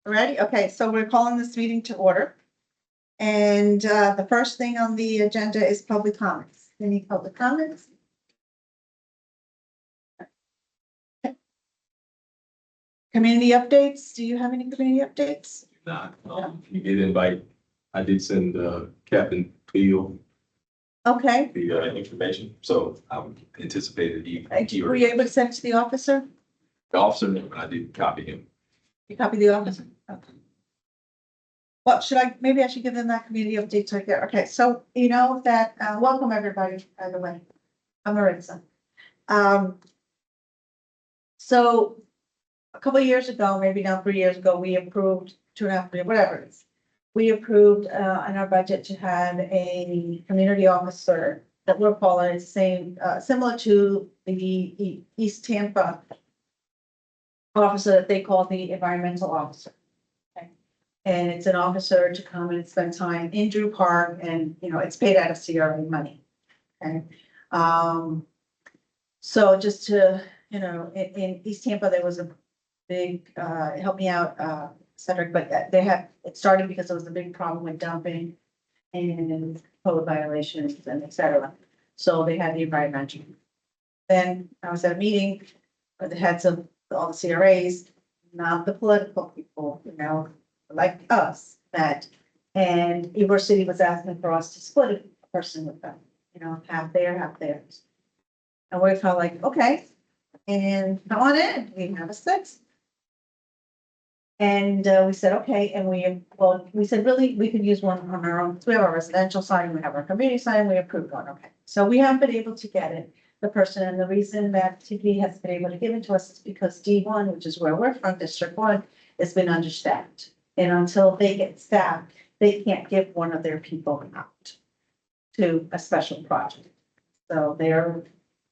Ready? Okay, so we're calling this meeting to order. And the first thing on the agenda is public comments. Any public comments? Community updates? Do you have any community updates? Not, you did invite, I did send, Captain Cleo Okay. the, information, so I anticipated Were you able to send it to the officer? the officer, but I did copy him. You copy the officer? Okay. Well, maybe I should give them that community update right there. Okay, so you know that, welcome everybody, by the way. I'm Maritza. So a couple of years ago, maybe now 3 years ago, we approved 2.5 years, whatever it is. We approved, in our budget to have a community officer that we're calling the same, similar to the East Tampa officer that they call the environmental officer. Okay. And it's an officer to come and spend time in Drew Park and, you know, it's paid out of CRA money. Okay. So just to, you know, in East Tampa, there was a big, help me out, Cedric, but it started because there was a big problem with dumping and code violations and et cetera. So they had the environmental. Then I was at a meeting with the heads of all the CRAs, not the political people, you know, like us, and Ybor City was asking for us to split a person with them, you know, half there, half theirs. And we felt like, okay, and come on in, we have a six. And we said, okay, and we said, really, we could use one on our own. So we have our residential sign, we have our community sign, we approved one, okay. So we haven't been able to get it, the person, and the reason that TV has been able to give it to us is because D1, which is where we're from, District 1, has been understaffed. And until they get staffed, they can't give one of their people out to a special project. So they're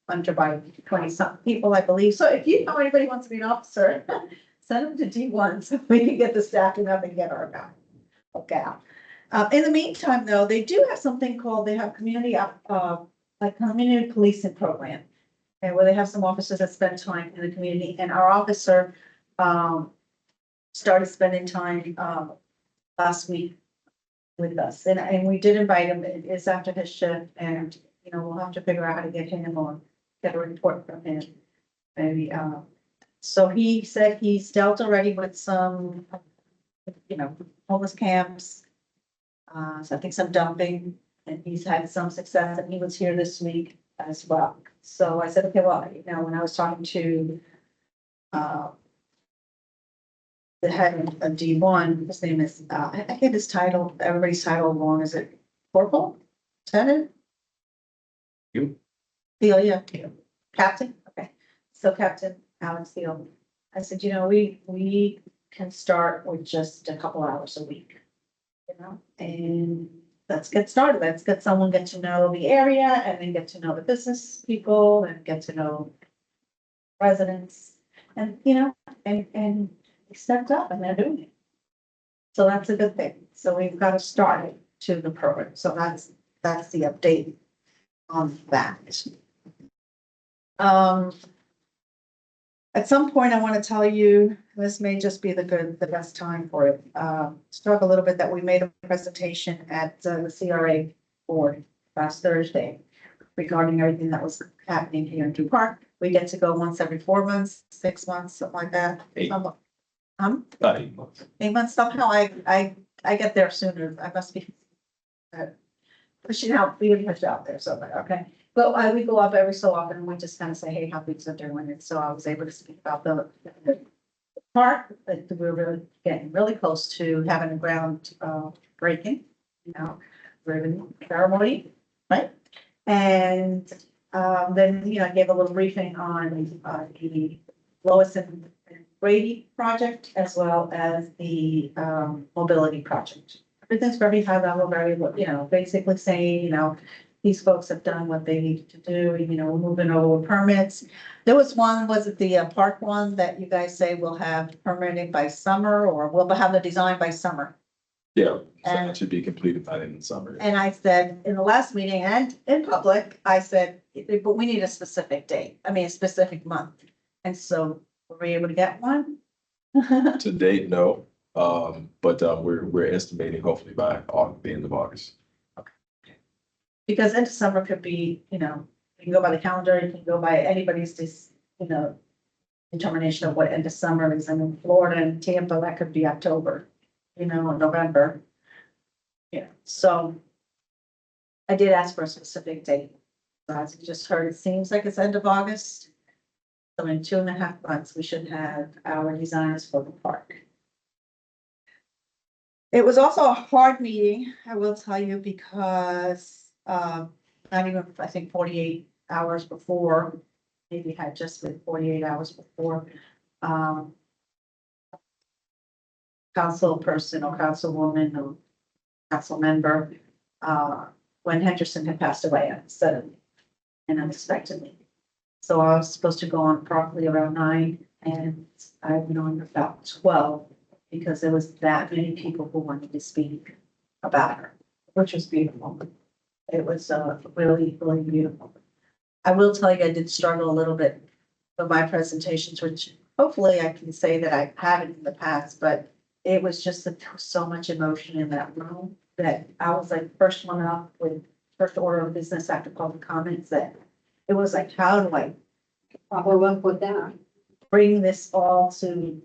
under by 20-something people, I believe. So if you know anybody wants to be an officer, send them to D1 so we can get the staffing up and get our guy. Okay. In the meantime, though, they do have something called, they have community, like community policing program. And where they have some officers that spend time in the community, and our officer, started spending time, last week with us. And we did invite him. It is after his shift, and, you know, we'll have to figure out how to get him or get a report from him. Maybe, so he said he's dealt already with some, you know, homeless camps. So I think some dumping, and he's had some success, and he was here this week as well. So I said, okay, well, you know, when I was talking to the head of D1, his name is, I get his title, everybody's title along, is it corporal, lieutenant? You? Theo, yeah, captain, okay. So Captain Alex Theo, I said, you know, we can start with just a couple hours a week, you know, and let's get started. Let's get someone get to know the area and then get to know the business people and get to know residents and, you know, and they stepped up and they're doing it. So that's a good thing. So we've got to start it to the program. So that's the update on that. At some point, I want to tell you, this may just be the best time for it, to talk a little bit that we made a presentation at the CRA board last Thursday regarding everything that was happening here in Drew Park. We get to go once every 4 months, 6 months, something like that. 8. About 8 months. 8 months, somehow I get there sooner. I must be pushing out, being pushed out there, so, okay. But we go up every so often and we just kind of say, hey, how things are doing. And so I was able to speak about the park that we're really getting really close to having a ground breaking, you know, ribbon ceremony, right? And then, you know, I gave a little briefing on the Lois and Brady project as well as the mobility project. Everything's very high level, very, you know, basically saying, you know, these folks have done what they need to do, you know, moving over permits. There was one, was it the park one that you guys say will have permitting by summer, or we'll have the design by summer? Yeah, so And- that should be completed by the end of the summer. And I said, in the last meeting and in public, I said, but we need a specific date, I mean, a specific month. And so were we able to get one? To date, no. But we're estimating hopefully by the end of August. Because end of summer could be, you know, you can go by the calendar, you can go by anybody's just, you know, determination of what end of summer is. And in Florida and Tampa, that could be October, you know, or November. Yeah, so I did ask for a specific date. As you just heard, it seems like it's end of August. So in 2.5 months, we should have our designs for the park. It was also a hard meeting, I will tell you, because not even, I think, 48 hours before, maybe had just been 48 hours before, council person or councilwoman or council member, when Henderson had passed away suddenly and unexpectedly. So I was supposed to go on properly around 9, and I went on about 12 because there was that many people who wanted to speak about her, which was beautiful. It was really, really beautiful. I will tell you, I did struggle a little bit with my presentations, which hopefully I can say that I haven't in the past, but it was just that there was so much emotion in that room that I was like first one up with first order of business after public comments, that it was like, how do I Follow up with that. bring this all to,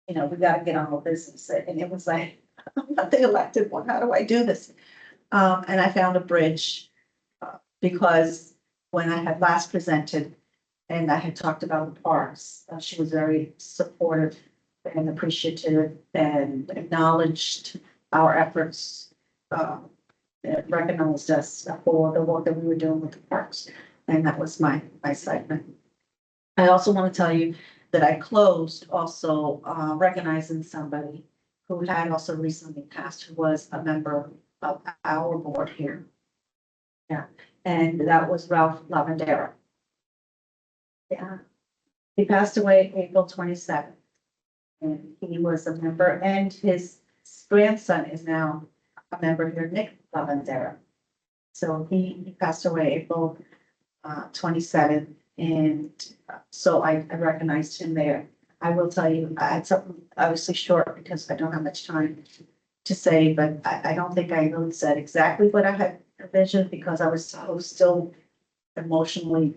you know, we gotta get on with business. And it was like, I'm not the elected one, how do I do this? And I found a bridge, because when I had last presented and I had talked about the parks, she was very supportive and appreciative and acknowledged our efforts, and recognized us for the work that we were doing with the parks. And that was my segment. I also want to tell you that I closed also recognizing somebody who had also recently passed, who was a member of our board here. Yeah, and that was Ralph Lavandera. Yeah, he passed away April 27th. And he was a member, and his grandson is now a member here, Nick Lavandera. So he passed away April 27th, and so I recognized him there. I will tell you, I had something obviously short because I don't have much time to say, but I don't think I really said exactly what I had envisioned because I was so still emotionally,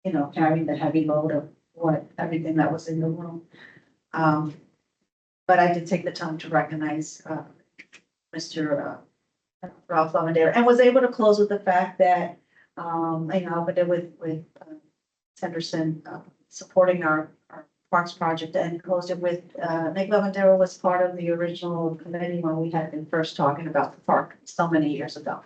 you know, carrying the heavy load of everything that was in the room. But I did take the time to recognize Mr. Ralph Lavandera, and was able to close with the fact that, you know, but with Henderson supporting our parks project, and closed it with Nick Lavandera was part of the original committee when we had been first talking about the park so many years ago.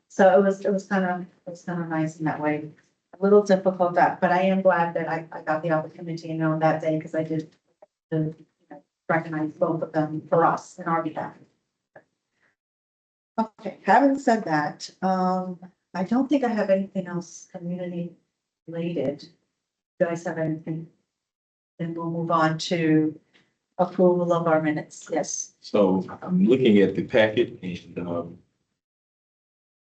So it was kind of nice in that way. A little difficult that, but I am glad that I got the opportunity, you know, on that day, because I did recognize both of them for us in our behalf. Okay, having said that, I don't think I have anything else community related. Do you guys have anything? Then we'll move on to approval of our minutes. Yes. So I'm looking at the packet and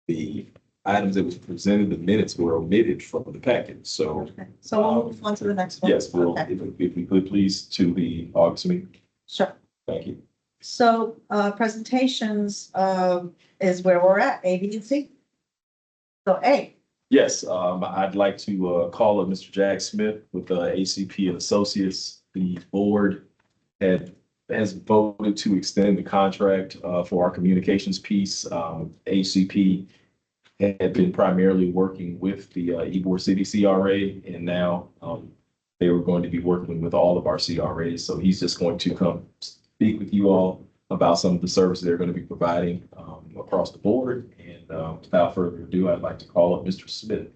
the items that was presented, the minutes were omitted from the packet. So Okay. So we'll move on to the next one. yes, we'll, Okay. if we could please to the August meeting. Sure. Thank you. So presentations is where we're at, A, B, and C. So A. Yes, I'd like to call up Mr. Jack Smith with ACP and Associates. The board has voted to extend the contract for our communications piece. ACP had been primarily working with the Ybor City CRA, and now they were going to be working with all of our CRAs. So he's just going to come speak with you all about some of the services they're going to be providing across the board. And without further ado, I'd like to call up Mr. Smith.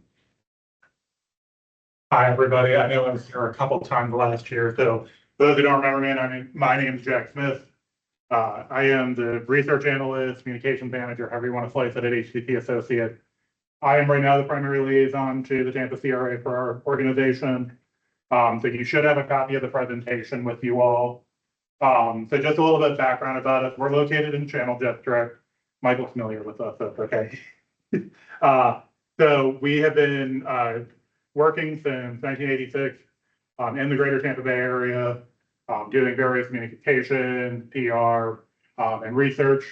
Hi, everybody. I know I was here a couple times last year, so for those who don't remember me, my name is Jack Smith. I am the research analyst, communications manager, however you want to slice it, at HCP Associate. I am right now the primary liaison to the Tampa CRA for our organization. So you should have a copy of the presentation with you all. So just a little bit of background about us. We're located in Channel District. Michael's familiar with us, that's okay. So we have been working since 1986 in the greater Tampa Bay area. doing various communication, PR, and research.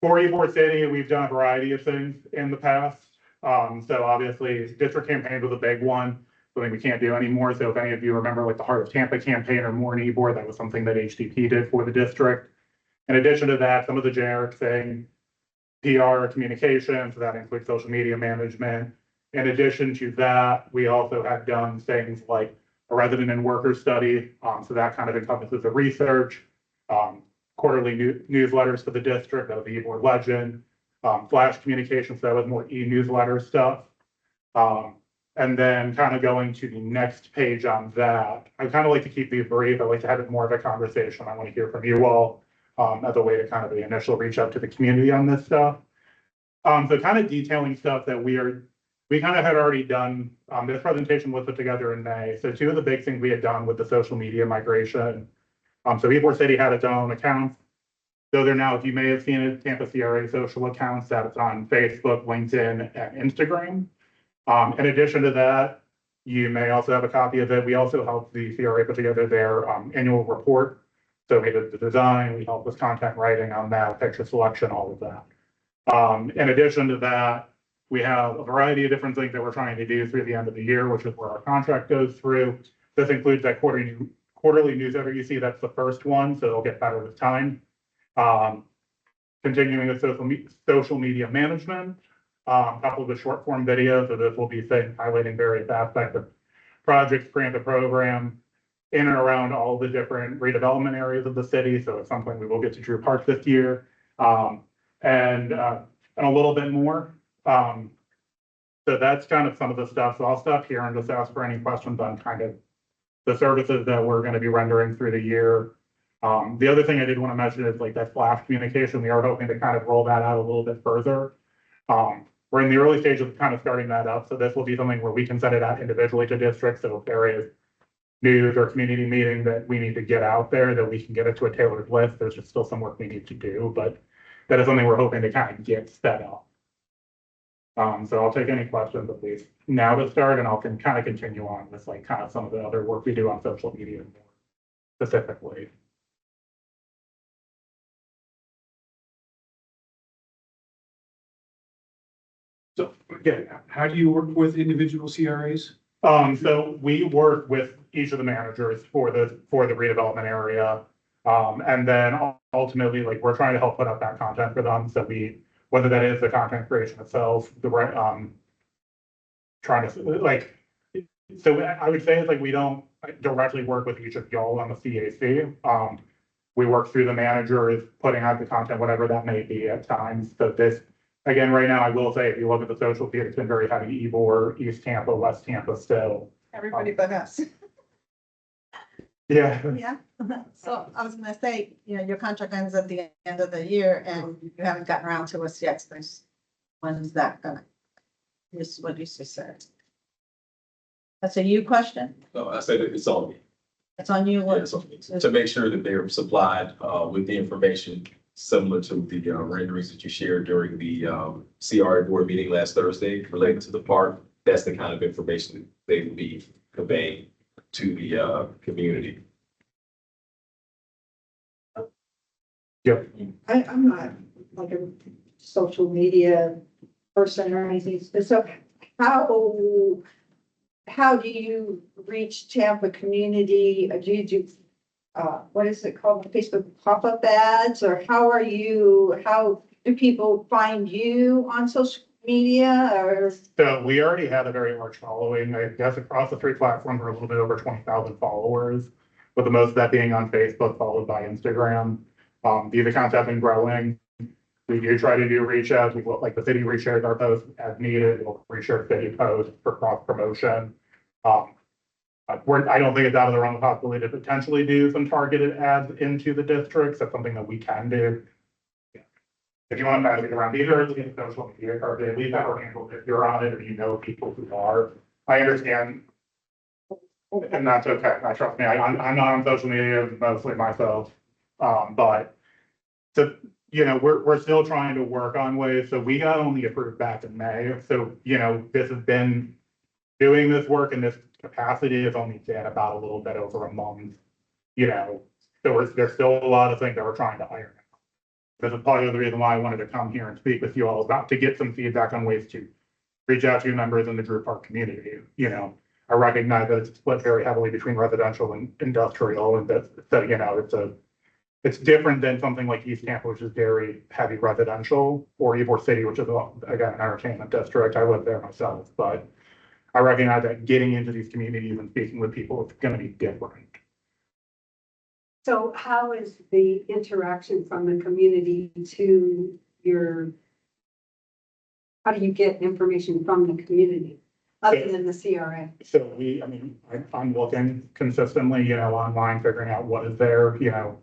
For Ybor City, we've done a variety of things in the past. So obviously, district campaign was a big one, something we can't do anymore. So if any of you remember like the Heart of Tampa campaign or more in Ybor, that was something that HDP did for the district. In addition to that, some of the generic thing, PR, communications, so that includes social media management. In addition to that, we also have done things like a resident and worker study. So that kind of encompasses the research, quarterly newsletters for the district, that was the Ybor Legend, flash communications, that was more e-newsletter stuff. And then kind of going to the next page on that, I kind of like to keep these brief. I like to have it more of a conversation. I want to hear from you all as a way to kind of the initial reach out to the community on this stuff. So kind of detailing stuff that we kind of had already done. This presentation was put together in May. So two of the big things we had done with the social media migration. So Ybor City had its own accounts. So they're now, if you may have seen it, Tampa CRA social accounts that it's on Facebook, LinkedIn, and Instagram. In addition to that, you may also have a copy of it. We also helped the CRA put together their annual report. So we did the design, we helped with content writing on that, picture selection, all of that. In addition to that, we have a variety of different things that we're trying to do through the end of the year, which is where our contract goes through. This includes that quarterly newsletter you see, that's the first one, so it'll get better with time. Continuing with social media management, coupled with short form videos, so this will be things highlighting various aspects of projects, grant the program, in and around all the different redevelopment areas of the city. So it's something we will get to Drew Park this year, and a little bit more. So that's kind of some of the stuff. So I'll stop here and just ask for any questions on kind of the services that we're going to be rendering through the year. The other thing I did want to mention is like that flash communication. We are hoping to kind of roll that out a little bit further. We're in the early stages of kind of starting that up. So this will be something where we can send it out individually to districts. So if there is news or community meeting that we need to get out there, that we can get it to a tailored list. There's just still some work we need to do, but that is something we're hoping to kind of get set up. So I'll take any questions at least now to start, and I'll kind of continue on with like kind of some of the other work we do on social media more specifically. So again, how do you work with individual CRAs? So we work with each of the managers for the redevelopment area. And then ultimately, like, we're trying to help put up that content for them. So whether that is the content creation itself, trying to like, so I would say it's like, we don't directly work with each of y'all on the CAC. We work through the managers, putting out the content, whatever that may be at times. So this, again, right now, I will say, if you look at the social feed, it's been very heavy Ybor, East Tampa, West Tampa still. Everybody but us. Yeah. Yeah, so I was gonna say, your contract ends at the end of the year and you haven't gotten around to us yet. So when is that gonna? This is what you just said. That's a you question? No, I said it's on me. It's on you. Yeah, it's on me. To make sure that they're supplied with the information similar to the renderings that you shared during the CRA board meeting last Thursday related to the park. That's the kind of information they will be conveying to the community. Yep. I'm not like a social media person or anything. So how do you reach Tampa community? Do you do, what is it called? Facebook pop-up ads, or how do people find you on social media or? So we already had a very large following. I guess across the three platforms, we're a little bit over 20,000 followers, with the most of that being on Facebook, followed by Instagram. These accounts have been growing. We do try to do reach outs. We will, like, the city reshares our posts as needed. We'll reshare city posts for cross promotion. I don't think it's out of the realm of possibility to potentially do some targeted ads into the districts. That's something that we can do. If you want to pass it around, these are the social media cards. At least have our handle if you're on it or you know people who are. I understand, and that's okay. I trust me. I'm not on social media, mostly myself. But so, we're still trying to work on ways. So we got only approved back in May. So, this has been doing this work and this capacity has only been about a little bit over a month. You know, there's still a lot of things that we're trying to iron out. This is part of the reason why I wanted to come here and speak with you all about to get some feedback on ways to reach out to your members in the Drew Park community. You know, I recognize that it's split very heavily between residential and industrial, and that you know, it's different than something like East Tampa, which is very heavy residential, or Ybor City, which is again an entertainment district. I live there myself, but I recognize that getting into these communities and speaking with people is going to be different. So how is the interaction from the community to your, how do you get information from the community other than the CRA? So I mean, I'm looking consistently, you know, online, figuring out what is there, you know,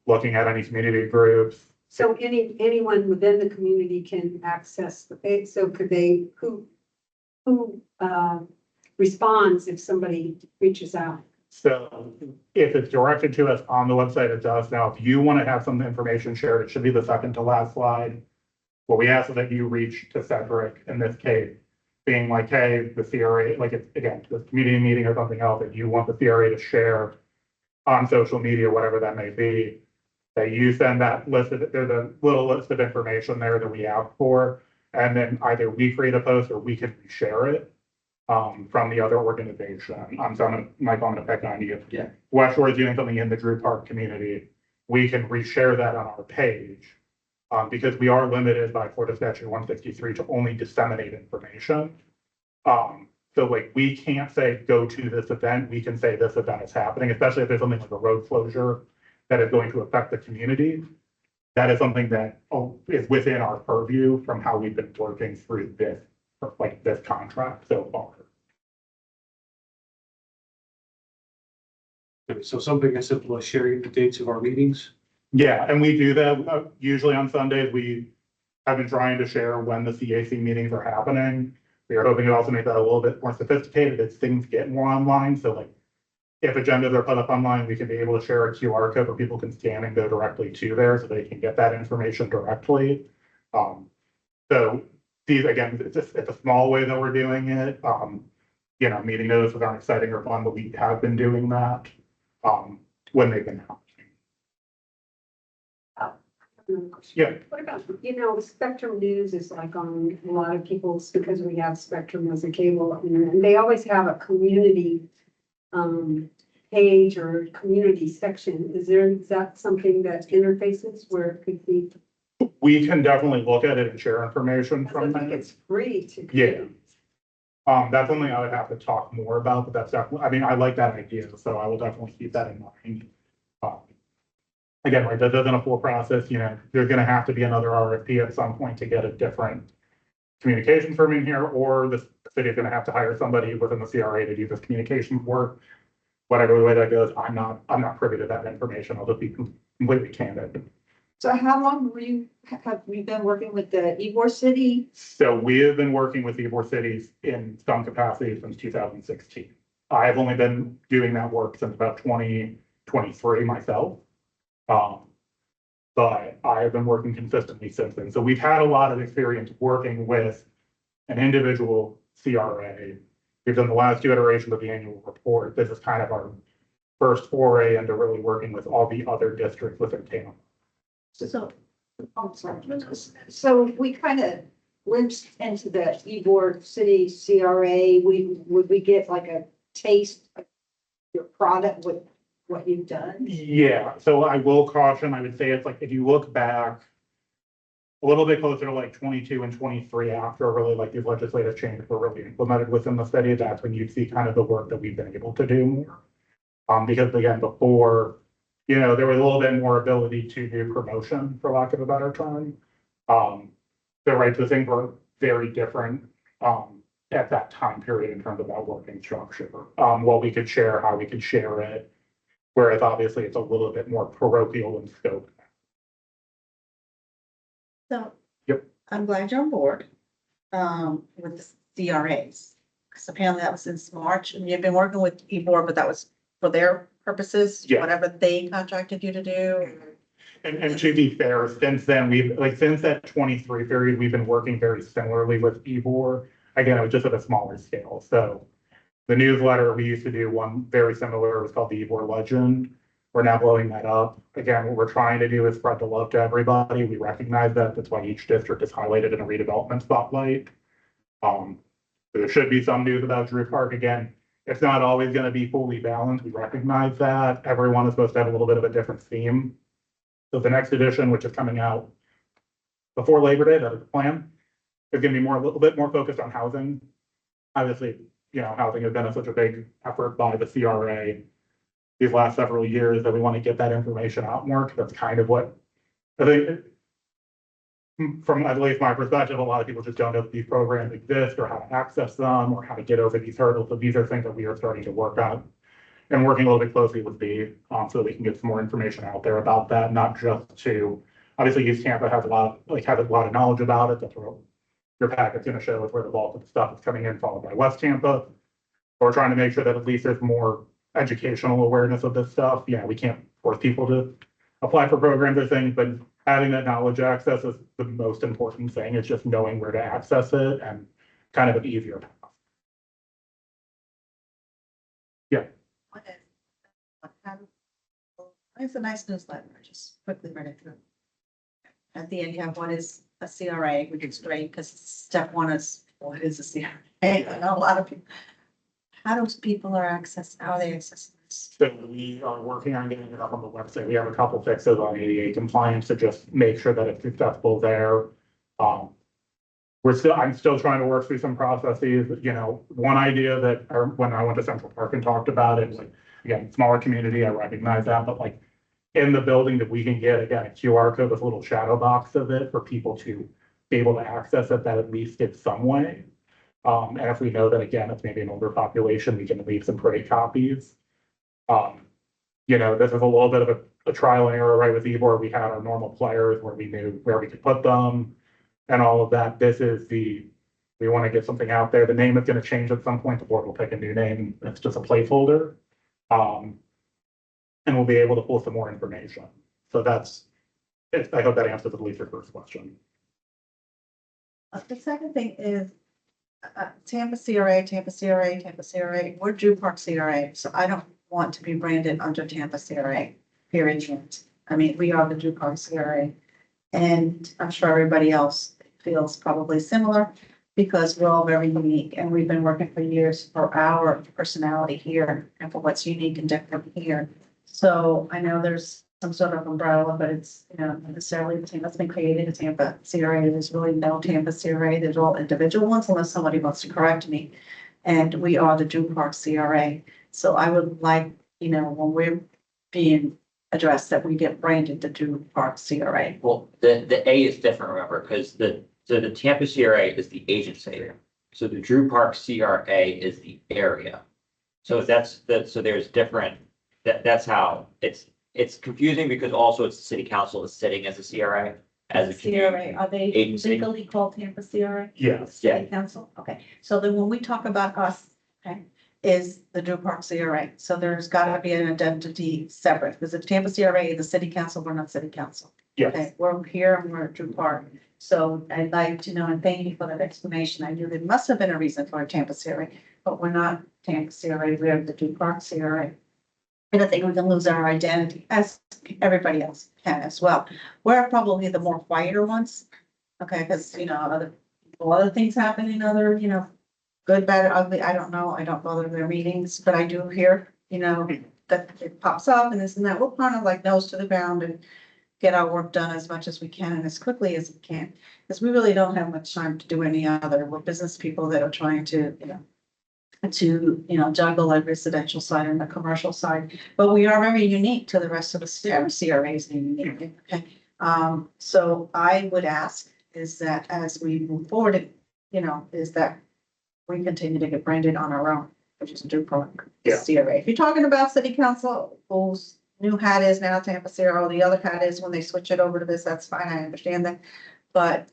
looking at any community groups. So anyone within the community can access the page, so could they, who responds if somebody reaches out? So if it's directed to us on the website, it does. Now, if you want to have some information shared, it should be the second to last slide. What we ask is that you reach to Cedric in this case, being like, hey, the CRA, like it's again, the community meeting or something else that you want the CRA to share on social media, whatever that may be, that you send that list of, there's a little list of information there that we ask for. And then either we create a post or we can share it from the other organization. So Michael, I'm gonna pick on you. Yeah. West Shore is doing something in the Drew Park community. We can reshare that on our page. Because we are limited by Florida Statute 163 to only disseminate information. So like, we can't say, go to this event, we can say this event is happening, especially if there's something like a road closure that is going to affect the community. That is something that is within our purview from how we've been working through this, like this contract so far. So something as simple as sharing the dates of our meetings. Yeah, and we do that usually on Sundays. We have been trying to share when the CAC meetings are happening. We are hoping to also make that a little bit more sophisticated as things get more online. So like, if agendas are put up online, we can be able to share a QR code where people can scan and go directly to there so they can get that information directly. So these, again, it's a small way that we're doing it. You know, meeting notices aren't exciting or fun, but we have been doing that when they've been happening. Another question. Yeah. What about, you know, Spectrum News is like on a lot of people's, because we have Spectrum as a cable, and they always have a community page or community section. Is that something that interfaces where it could be? We can definitely look at it and share information I from think that. it's free to. Yeah. That's something I would have to talk more about, but that's definitely, I mean, I like that idea, so I will definitely keep that in mind. Again, right, that isn't a full process, you know, there's gonna have to be another RFP at some point to get a different communication firm in here, or the city is gonna have to hire somebody within the CRA to do this communications work. Whatever the way that goes, I'm not privy to that information. I'll just be completely candid. So how long have you been working with the Ybor City? So we have been working with Ybor cities in some capacity since 2016. I have only been doing that work since about 2023 myself. But I have been working consistently since then. So we've had a lot of experience working with an individual CRA. We've done the last two iterations of the annual report. This is kind of our first foray into really working with all the other districts within Tampa. So, oh, sorry. So if we kind of glimpsed into the Ybor City CRA, would we get like a taste of your product with what you've done? Yeah, so I will caution, I would say it's like, if you look back a little bit closer to like 22 and 23, after really like these legislative changes were really implemented within the city, that's when you'd see kind of the work that we've been able to do more. Because again, before, you know, there was a little bit more ability to do promotion, for lack of a better term. The right to things were very different at that time period in terms of that working structure. What we could share, how we could share it. Whereas obviously it's a little bit more parochial in scope. So. Yep. I'm glad you're on board, with the CRAs. Because apparently that was since March, and you've been working with Ybor, but that was for their purposes, Yeah. whatever they contracted you to do. And to be fair, since then, since that 23 period, we've been working very similarly with Ybor. Again, it was just at a smaller scale. So The newsletter, we used to do one very similar, it was called the Ybor Legend. We're now blowing that up. Again, what we're trying to do is spread the love to everybody. We recognize that. That's why each district is highlighted in a redevelopment spotlight. There should be some news about Drew Park. Again, it's not always going to be fully balanced. We recognize that. Everyone is supposed to have a little bit of a different theme. So the next edition, which is coming out before Labor Day, that is the plan, is going to be a little bit more focused on housing. Obviously, housing has been such a big effort by the CRA these last several years that we want to get that information out more, because that's kind of what I think, from at least my perspective, a lot of people just don't know that these programs exist or how to access them or how to get over these hurdles. So these are things that we are starting to work on and working a little bit closely with B, so that we can get some more information out there about that, not just to, obviously East Tampa has a lot of knowledge about it. That's what your packet's going to show is where the bulk of the stuff is coming in, followed by West Tampa. But we're trying to make sure that at least there's more educational awareness of this stuff. Yeah, we can't force people to apply for programs or things, but having that knowledge access is the most important thing. It's just knowing where to access it and kind of an easier path. It's a nice newsletter, just quickly read it through. At the end, you have what is a CRA, which is great, because step one is, what is a CRA? I know a lot of people. How do people how are they accessing this? So we are working on getting it up on the website. We have a couple fixes on ADA compliance to just make sure that it's accessible there. I'm still trying to work through some processes. One idea that, or when I went to Central Park and talked about it, like, again, smaller community, I recognize that, but like in the building that we can get, again, a QR code with a little shadow box of it for people to be able to access it, that at least gets some way. And if we know that, again, it's maybe an older population, we can leave some parade copies. This is a little bit of a trial and error, right? With Ybor, we had our normal players where we knew where we could put them and all of that. We want to get something out there. The name is going to change at some point. The board will pick a new name. It's just a placeholder. And we'll be able to pull some more information. So I hope that answers at least your first question. The second thing is Tampa CRA, Tampa CRA, Tampa CRA. We're Drew Park CRA, so I don't want to be branded under Tampa CRA, period. I mean, we are the Drew Park CRA, and I'm sure everybody else feels probably similar because we're all very unique, and we've been working for years for our personality here and for what's unique and different here. So I know there's some sort of umbrella, but it's, not necessarily the team that's been created, a Tampa CRA. There's really no Tampa CRA. There's all individual ones unless somebody wants to correct me. And we are the Drew Park CRA. So I would like, when we're being addressed, that we get branded the Drew Park CRA. Well, the A is different, remember, because the Tampa CRA is the agency. So the Drew Park CRA is the area. So so there's different, that's how it's confusing, because also it's the city council is sitting as a CRA. As a CRA, are they agency. legally called Tampa CRA? Yes. City Council, okay, so then when we talk about us, okay, is the Drew Park CRA, so there's gotta be an identity separate, because if Tampa CRA is the city council, we're not city council. Yes. Okay, we're here and we're at Drew Park, so I'd like to know, and thank you for that explanation, I knew there must have been a reason for a Tampa CRA, but we're not Tampa CRA, we are the Drew Park CRA. And I think we can lose our identity, as everybody else can as well. We're probably the more quieter ones, okay, because, other things happen in other, good, bad, ugly, I don't know, I don't go to their meetings, but I do hear, that it pops up and this and that. We'll kind of like nose to the ground and get our work done as much as we can and as quickly as we can, because we really don't have much time to do any other. We're business people that are trying to, juggle the residential side and the commercial side, but we are very unique to the rest of the CRAs. Okay, so I would ask is that as we move forward, is that we continue to get branded on our own, which is a Drew Park CRA. If you're talking about city council, whose new hat is now Tampa CRA, the other hat is when they switch it over to this, that's fine, I understand that, but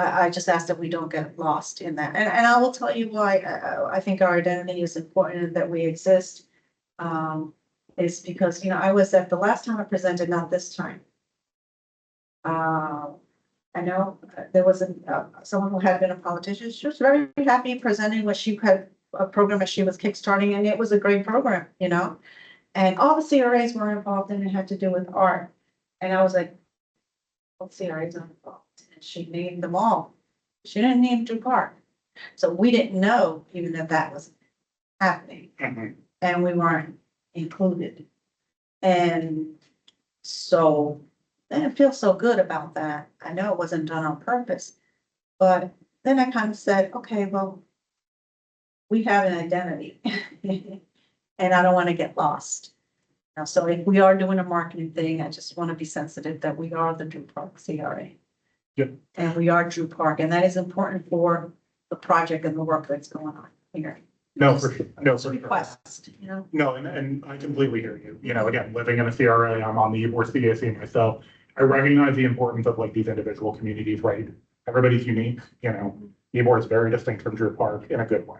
I just ask that we don't get lost in that. And I will tell you why I think our identity is important that we exist. Is because, I was at the last time I presented, not this time. I know there was someone who had been a politician. She was very happy presenting what she had, a program that she was kickstarting, and it was a great program, you know? And all the CRAs were involved and it had to do with art. And I was like, what CRAs are involved? And she named them all. She didn't name Drew Park. So we didn't know even that was happening Mhm. and we weren't included. And so I didn't feel so good about that. I know it wasn't done on purpose. But then I kind of said, okay, well, we have an identity. And I don't want to get lost. Now, so if we are doing a marketing thing, I just want to be sensitive that we are the Drew Park CRA. Yep. And we are Drew Park, and that is important for the project and the work that's going on here. No, for sure. No, It's a for sure. request, you know? No, and I completely hear you. You know, again, living in a CRA, I'm on the board CAC myself. I recognize the importance of like these individual communities, right? Everybody's unique, you know. Ybor is very distinct from Drew Park in a good way.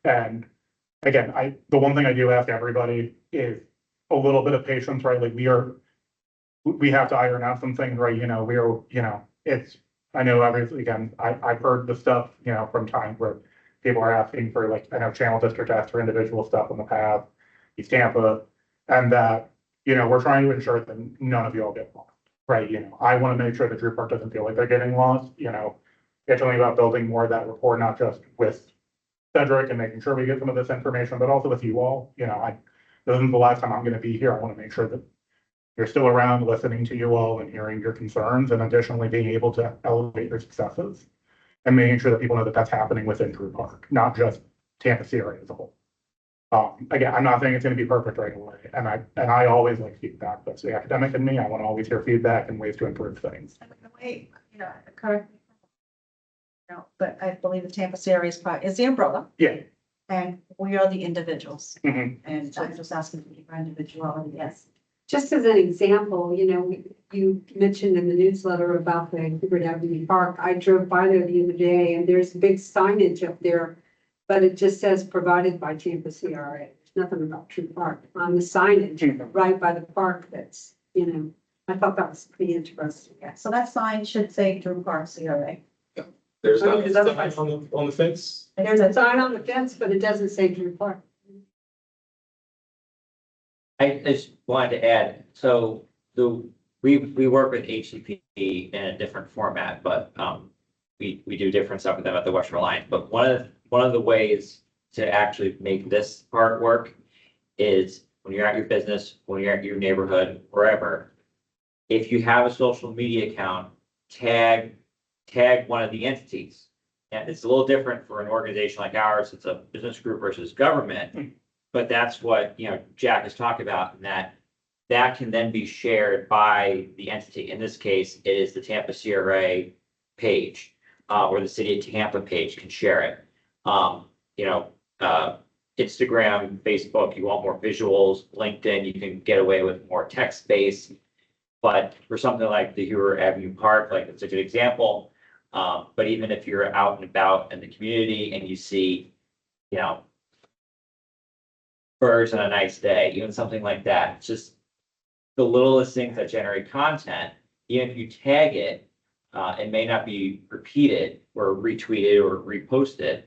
And again, the one thing I do ask everybody is a little bit of patience, right? Like we have to iron out some things, right? You know, I know obviously, again, I've heard the stuff, you know, from times where people are asking for like, I know channel district asked for individual stuff in the past, East Tampa, and that, you know, we're trying to ensure that none of you all get lost, right? You know, I want to make sure that Drew Park doesn't feel like they're getting lost, you know. It's only about building more of that rapport, not just with Cedric and making sure we get some of this information, but also with you all. You know, this isn't the last time I'm going to be here. I want to make sure that you're still around, listening to you all and hearing your concerns, and additionally being able to elevate your successes and making sure that people know that that's happening within Drew Park, not just Tampa CRA as a whole. Again, I'm not saying it's going to be perfect right away, and I always like feedback. That's the academic in me. I want to always hear feedback and ways to improve things. And in a way, you know, correct me. No, but I believe the Tampa CRA is the umbrella. Yeah. And we are the individuals. Mhm. And I'm just asking for individuality, yes. Just as an example, you know, you mentioned in the newsletter about the Hubert Avenue Park. I drove by there the other day and there's big signage up there, but it just says provided by Tampa CRA. There's nothing about True Park on the signage right by the park that's, you know, I thought that was pretty interesting. Yeah, so that sign should say Drew Park CRA. There's not not a sign on the fence. And There's a sign on the fence, but it doesn't say Drew Park. I just wanted to add, so we work with HCP in a different format, but we do different stuff with them at the Western Alliance. But one of the ways to actually make this part work is when you're at your business, when you're at your neighborhood, wherever, if you have a social media account, tag one of the entities. And it's a little different for an organization like ours. It's a business group versus government. But that's what, you know, Jack has talked about, and that can then be shared by the entity. In this case, it is the Tampa CRA page, or the City of Tampa page can share it. You know, Instagram, Facebook, you want more visuals, LinkedIn, you can get away with more text space. But for something like the Hubert Avenue Park, like it's a good example. But even if you're out and about in the community and you see, you know, birds on a nice day, even something like that, it's just the littlest things that generate content. Even if you tag it, it may not be repeated or retweeted or reposted,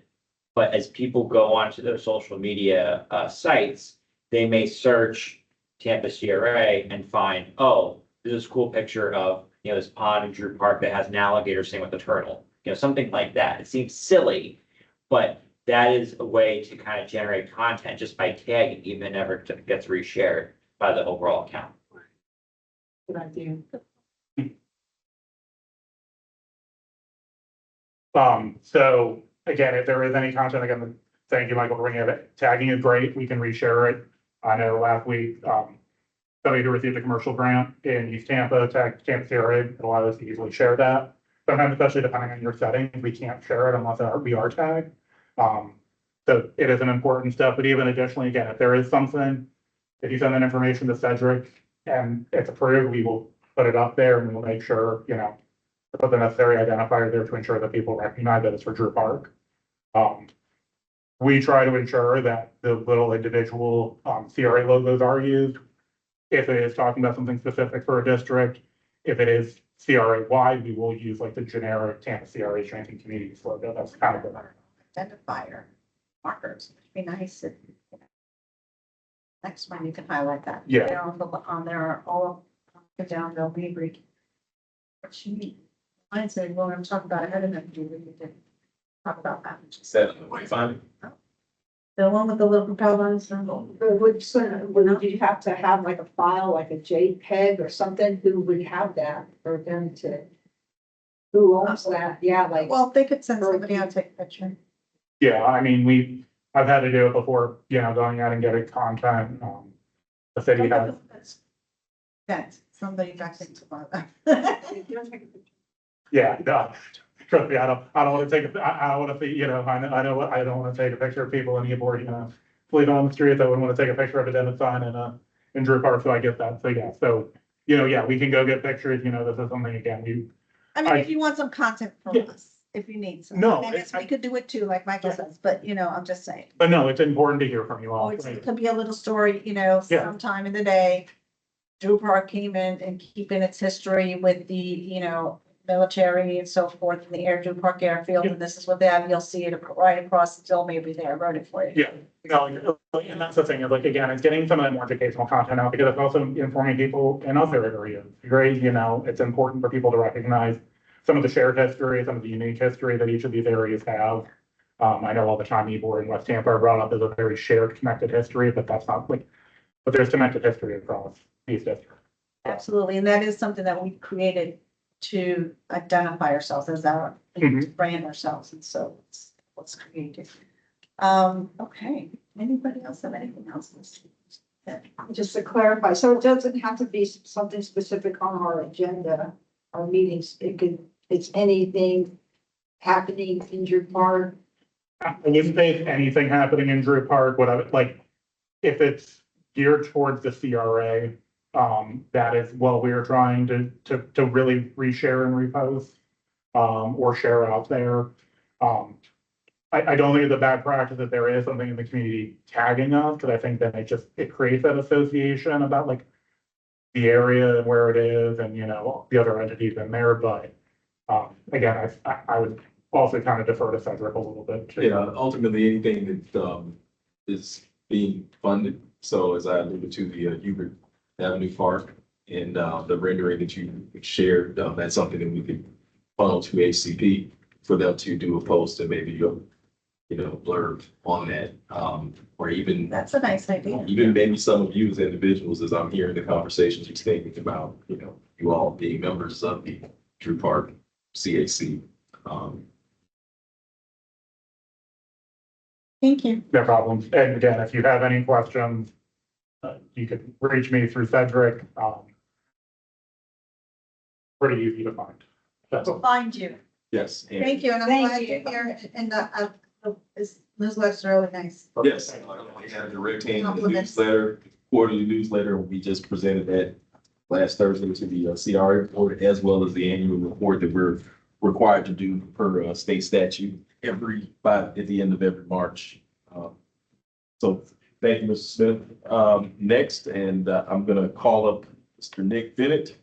but as people go onto their social media sites, they may search Tampa CRA and find, oh, there's this cool picture of, you know, this pond in Drew Park that has an alligator swimming with a turtle, you know, something like that. It seems silly, but that is a way to kind of generate content just by tagging, even if it never gets reshared by the overall account. Good idea. So again, if there is any content, again, thank you, Michael, for bringing it. Tagging is great. We can reshare it. I know last week, somebody who received a commercial grant in East Tampa tagged Tampa CRA. It allows us to easily share that. Sometimes, especially depending on your settings, we can't share it unless we are tagged. So it is an important step, but even additionally, again, if there is something, if you send that information to Cedric and it's approved, we will put it up there and we'll make sure, you know, to put the necessary identifier there to ensure that people recognize that it's for Drew Park. We try to ensure that the little individual CRA logos are used. If it is talking about something specific for a district, if it is CRA wide, we will use like the generic Tampa CRA Strengthening Communities logo. That's kind of the. Identifier markers, it'd be nice if. Next one, you can highlight that. Yeah. They're on there, all up down, they'll be brief. But she, I'd say, well, I'm talking about ahead of them, we need to talk about that. Set, what you find? The one with the little propellers and. Would you have to have like a file, like a JPEG or something? Who would have that for them to? Who owns that? Yeah, like, Well, they could send somebody out to take a picture. Yeah, I mean, I've had to do it before, going out and getting content. The city has. That's somebody back into my. Yeah, no, trust me, I don't want to take, I don't want to be, I don't want to take a picture of people in Newport, bleeding on the street. I wouldn't want to take a picture of a Dennis sign in Drew Park, so I get that. So, yeah, yeah, we can go get pictures, this is something, again, I mean, if you want some content from Yeah. us, if you need some. No, I mean, we could do it too, like Michael says, but I'm just saying. but no, it's important to hear from you all. It could be a little story, sometime in the day. Drew Park came in and keeping its history with the, military and so forth in the Drew Park airfield, and this is what they have. You'll see it right across the still maybe there. I wrote it for you. Yeah, no, and that's the thing, is like, again, it's getting some of the more educational content out, because it's also informing people in other areas. Great, it's important for people to recognize some of the shared history, some of the unique history that each of these areas have. I know all the time Ybor and West Tampa are brought up as a very shared, connected history, but that's not but there's connected history across these districts. Absolutely, and that is something that we created to identify ourselves as our, to brand ourselves, and so it's what's created. Okay, anybody else have anything else? just to clarify, so it doesn't have to be something specific on our agenda, our meetings. It's anything happening in Drew Park. I wouldn't say it's anything happening in Drew Park. What I would like, if it's geared towards the CRA, that is what we are trying to really reshare and repost, or share out there. I don't think it's a bad practice that there is something in the community tagging us, because I think that it creates that association about like the area and where it is, and the other entities in there. But again, I would also kind of defer to Cedric a little bit too. Yeah, ultimately, anything that is being funded. So as I alluded to, the Hubert Avenue Park and the rendering that you shared, that's something that we could funnel to HCP for them to do a post and maybe blurb on that, or even That's a nice idea. even maybe some of you as individuals, as I'm hearing the conversations you're thinking about, you all being members of the Drew Park CAC. Thank you. No problem. And again, if you have any questions, you can reach me through Cedric. Pretty easy to find. That's all. Find you. Yes. and- Thank you, and I'm Thank glad you. you're here, and this newsletter's really nice. Yes, we had a direct hand in the Compliments. newsletter, quarterly newsletter. We just presented that last Thursday to the CRA report, as well as the annual report that we're required to do per state statute at the end of every March. So thank you, Mr. Smith. Next, and I'm gonna call up Mr. Nick Bennett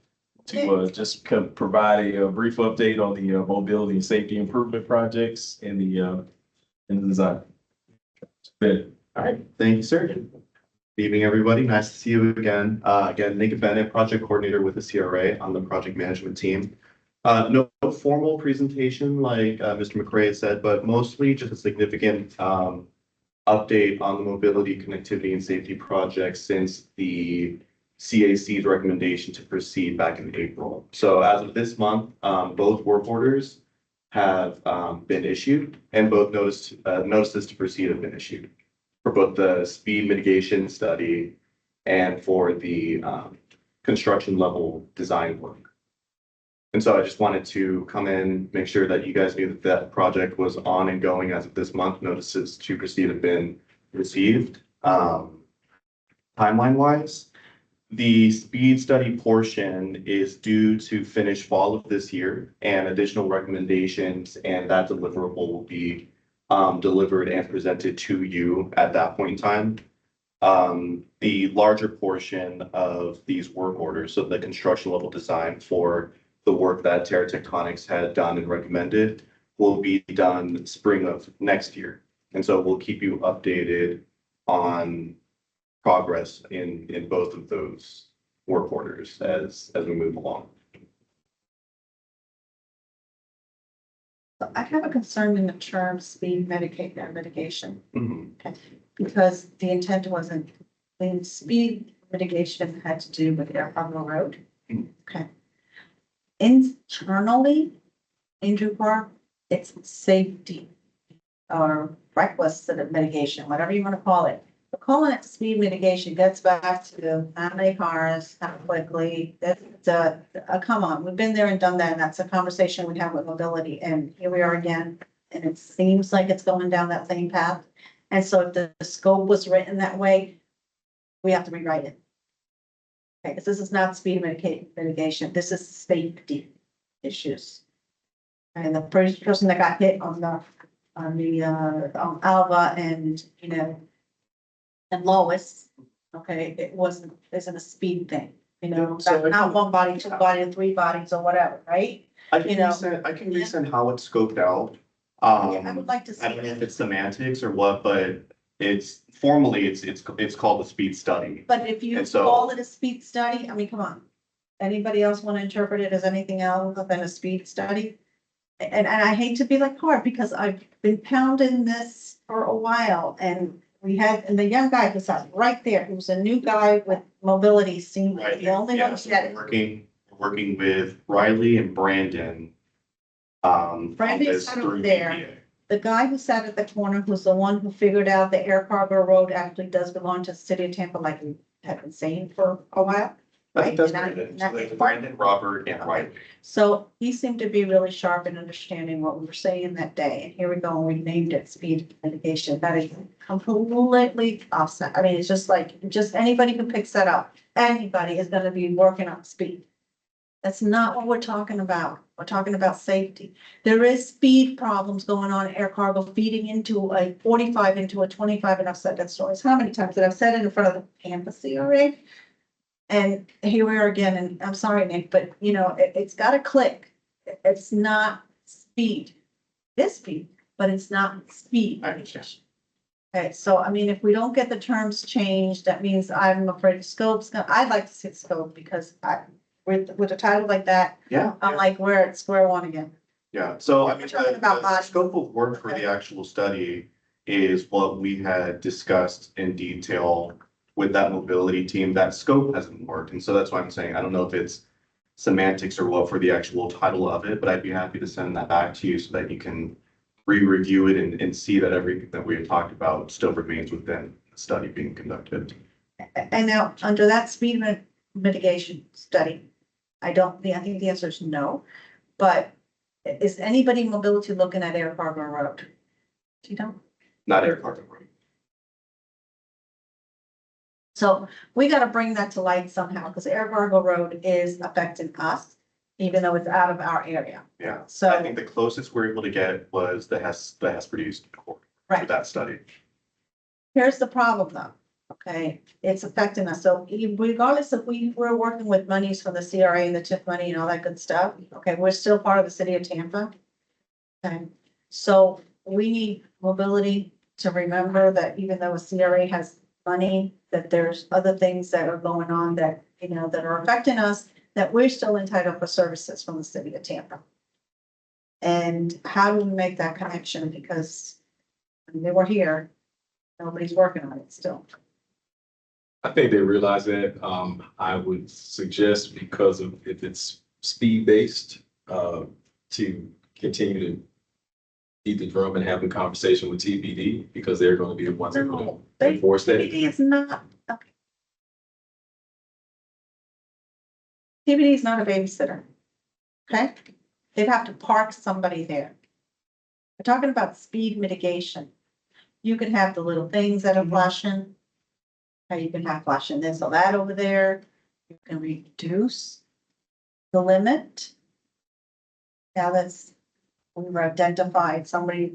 to just provide a brief update on the mobility and safety improvement projects and the design. Ben. All right, thank you, sir. Good evening, everybody. Nice to see you again. Again, Nick Bennett, project coordinator with the CRA on the project management team. No formal presentation like Mr. McRae said, but mostly just a significant update on the mobility, connectivity, and safety project since the CAC's recommendation to proceed back in April. So as of this month, both work orders have been issued, and both notices to proceed have been issued for both the speed mitigation study and for the construction level design work. And so I just wanted to come in, make sure that you guys knew that that project was on and going as of this month. Notices to proceed have been received. Timeline wise, the speed study portion is due to finish fall of this year, and additional recommendations and that deliverable will be delivered and presented to you at that point in time. The larger portion of these work orders, so the construction level design for the work that Terra Tectonics had done and recommended will be done spring of next year. And so we'll keep you updated on progress in both of those work orders as we move along. I have a concern in the term speed mitigation, Mhm. because the intent wasn't, the speed mitigation had to do with Air Harbor Road. Okay. Internally, in Drew Park, it's safety or reckless mitigation, whatever you want to call it. But calling it speed mitigation gets back to how many cars, how quickly, come on, we've been there and done that, and that's a conversation we have with mobility, and here we are again. And it seems like it's going down that same path. And so if the scope was written that way, we have to rewrite it. Okay, because this is not speed mitigation, this is safety issues. And the first person that got hit on Alva and, and Lois, okay, isn't a speed thing, Yeah, so I not can- one body, two bodies, three bodies or whatever, right? I can You know. resend how it's scoped out. Yeah, I would like to I don't know see if it, it's semantics or what, but it's formally, it's called a speed study. but if you And so- call it a speed study, I mean, come on. Anybody else want to interpret it as anything else than a speed study? And I hate to be like hard, because I've been pounding this for a while, and and the young guy who sat right there, who was a new guy with mobility, seemed Right. the only Yeah, one so who said we're it. working with Riley and Brandon. On Brandon's this kind of through there. EPA. The guy who sat at the corner, who's the one who figured out the Air Cargo Road actually does belong to the city of Tampa, like we have been saying for a while. I think that's Right, and Brandon. that- So it's Brandon, Robert, and Riley. So he seemed to be really sharp in understanding what we were saying that day, and here we go, and we named it speed mitigation. That is completely offset. I mean, it's just like, anybody who picks that up, anybody is gonna be working on speed. That's not what we're talking about. We're talking about safety. There is speed problems going on in air cargo feeding into a 45 into a 25, and I've said that stories. How many times that I've said it in front of the campus CRA? And here we are again, and I'm sorry, Nick, but it's gotta click. It's not speed. It's speed, but it's not speed. I understand. Okay, so I mean, if we don't get the terms changed, that means I'm afraid scope's I'd like to see the scope, because with a title like that, Yeah. I'm like, we're at square one again. Yeah, so I We're mean, talking about the body. scope of work for Okay. the actual study is what we had discussed in detail with that mobility team. That scope hasn't worked, and so that's why I'm saying, I don't know if it's semantics or what for the actual title of it, but I'd be happy to send that back to you so that you can re-review it and see that everything that we had talked about still remains within the study being conducted. And now, under that speed mitigation study, I think the answer is no, but is anybody in mobility looking at Air Cargo Road? Do you know? Not air cargo. So we gotta bring that to light somehow, because Air Cargo Road is affecting us, even though it's out of our area. Yeah, I So, think the closest we're able to get was the Hess produced for right, that study. here's the problem though, okay, it's affecting us, so regardless if we're working with monies from the CRA and the TIF money and all that good stuff, okay, we're still part of the city of Tampa. Okay, so we need mobility to remember that even though a CRA has money, that there's other things that are going on that, that are affecting us, that we're still entitled for services from the city of Tampa. And how do we make that connection? Because they were here, nobody's working on it still. I think they realize that. I would suggest, because of if it's speed-based, to continue to beat the drum and have the conversation with TBD, because they're going to be the ones that are going to enforce that. TBD is not, okay. TBD is not a babysitter. Okay? They'd have to park somebody there. We're talking about speed mitigation. You can have the little things that are flashing. Okay, you can have flashing this or that over there. You can reduce the limit. Now somebody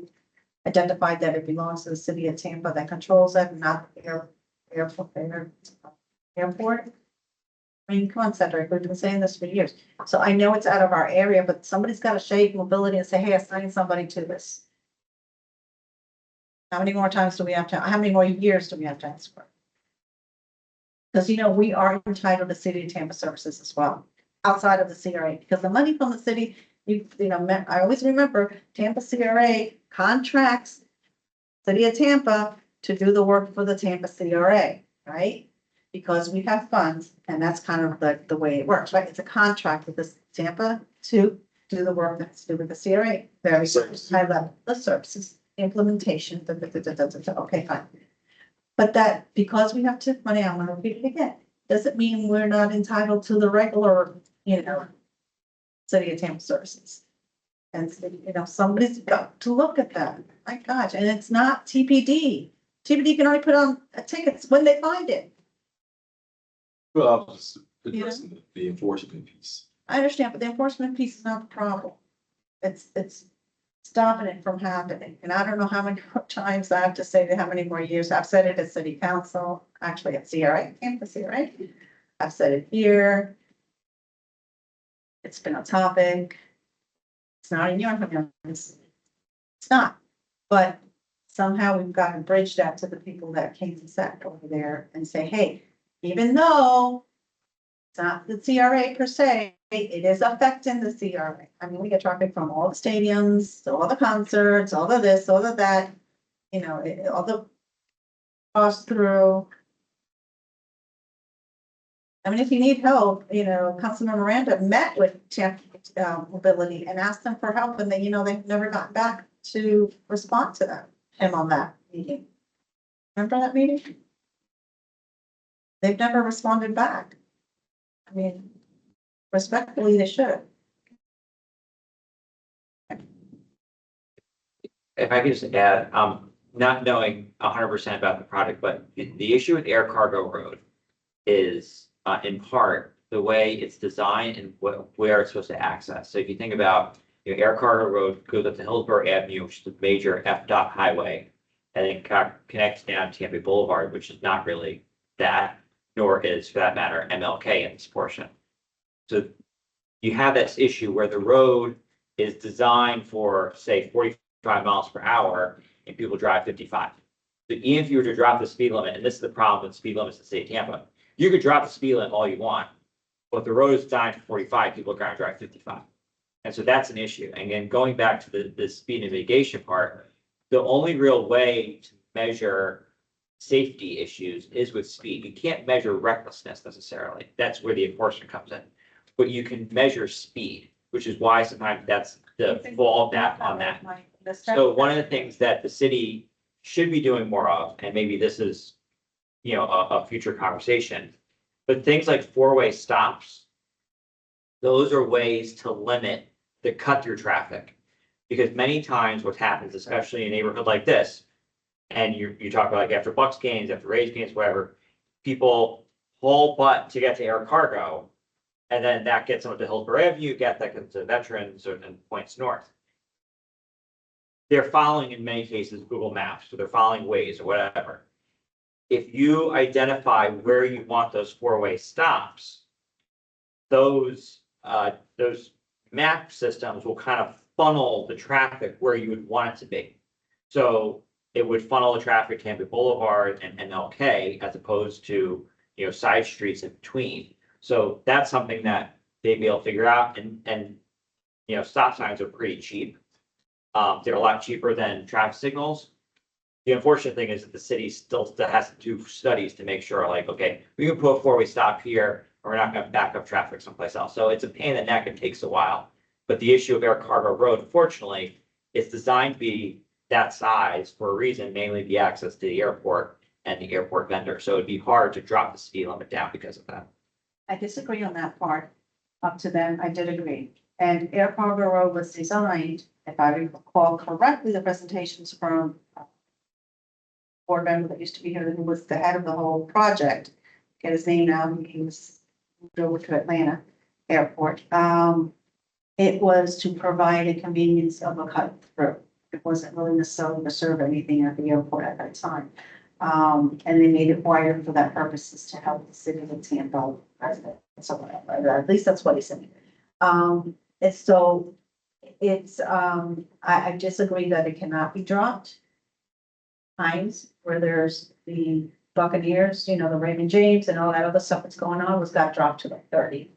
identified that it belongs to the city of Tampa that controls it, not the airport. I mean, come on, Cedric, we've been saying this for years. So I know it's out of our area, but somebody's got to shade mobility and say, hey, assign somebody to this. How many more times do we have to, how many more years do we have to ask for? Because, you know, we are entitled to City of Tampa services as well, outside of the CRA, because the money from the city, you know, I always remember Tampa CRA contracts City of Tampa to do the work for the Tampa CRA, right? Because we have funds, and that's kind of the way it works, right? It's a contract with the Tampa to do the work that's to do with the CRA, very high level, the services, implementation, okay, fine. But that, because we have TIF money, I'm gonna repeat it again, doesn't mean we're not entitled to the regular, you know, City of Tampa services. And, you know, somebody's got to look at that, my gosh, and it's not TPD. TPD can only put on tickets when they find it. Well, I was just addressing the enforcement piece. I understand, but the enforcement piece is not the problem. It's stopping it from happening. And I don't know how many more times I have to say to how many more years. I've said it at city council, actually at CRA, campus CRA. I've said it here. It's been a topic. It's not in your hands. It's not, but somehow we've got to bridge that to the people that came and sat over there and say, hey, even though it's not the CRA per se, it is affecting the CRA. I mean, we get traffic from all the stadiums, all the concerts, all of this, all of that, you know, all the pass through. I mean, if you need help, you know, Councilman Miranda met with Tampa Mobility and asked them for help, and they, you know, they've never gotten back to respond to him on that meeting. Remember that meeting? They've never responded back. I mean, respectfully, they should. If I could just add, not knowing 100% about the product, but the issue with Air Cargo Road is in part the way it's designed and where it's supposed to access. So if you think about, you know, Air Cargo Road goes up to Hillsborough Avenue, which is a major FDOT highway, and then connects down to Tampa Boulevard, which is not really that, nor is, for that matter, MLK in this portion. So you have this issue where the road is designed for, say, 45 miles per hour, and people drive 55. So even if you were to drop the speed limit, and this is the problem with speed limits in the state of Tampa, you could drop the speed limit all you want, but if the road is designed for 45, people are going to drive 55. And so that's an issue. And again, going back to the speed and mitigation part, the only real way to measure safety issues is with speed. You can't measure recklessness necessarily. That's where the enforcement comes in. But you can measure speed, which is why sometimes that's the fall back on that. So one of the things that the city should be doing more of, and maybe this is, you know, a future conversation, but things like four-way stops, those are ways to limit the cut-through traffic. Because many times what happens, especially in a neighborhood like this, and you talk about like after Bucks games, after Rays games, whatever, people haul butt to get to air cargo, and then that gets them to Hillsborough Avenue, that gets to Veterans and points north. They're following, in many cases, Google Maps, so they're following Waze or whatever. If you identify where you want those four-way stops, those map systems will kind of funnel the traffic where you would want it to be. So it would funnel the traffic to Tampa Boulevard and MLK as opposed to, you know, side streets in between. So that's something that they'd be able to figure out, and you know, stop signs are pretty cheap. They're a lot cheaper than traffic signals. The unfortunate thing is that the city still has to do studies to make sure, like, okay, we can put a four-way stop here, or we're not going to back up traffic someplace else. So it's a pain in the neck and takes a while. But the issue of Air Cargo Road, unfortunately, is designed to be that size for a reason, mainly the access to the airport and the airport vendor. So it'd be hard to drop the speed limit down because of that. I disagree on that part. Up to then, I did agree. And Air Cargo Road was designed, if I recall correctly, the presentations from board member that used to be here, who was the head of the whole project. Get his name now, he was moved over to Atlanta Airport. It was to provide a convenience of a cut through. It wasn't really necessarily to serve anything at the airport at that time. And they made it wider for that purposes to help the city of Tampa residents, so whatever, at least that's what he said. And so it's, I disagree that it cannot be dropped. Times where there's the Buccaneers, you know, the Raymond James and all that other stuff that's going on was got dropped to like 30.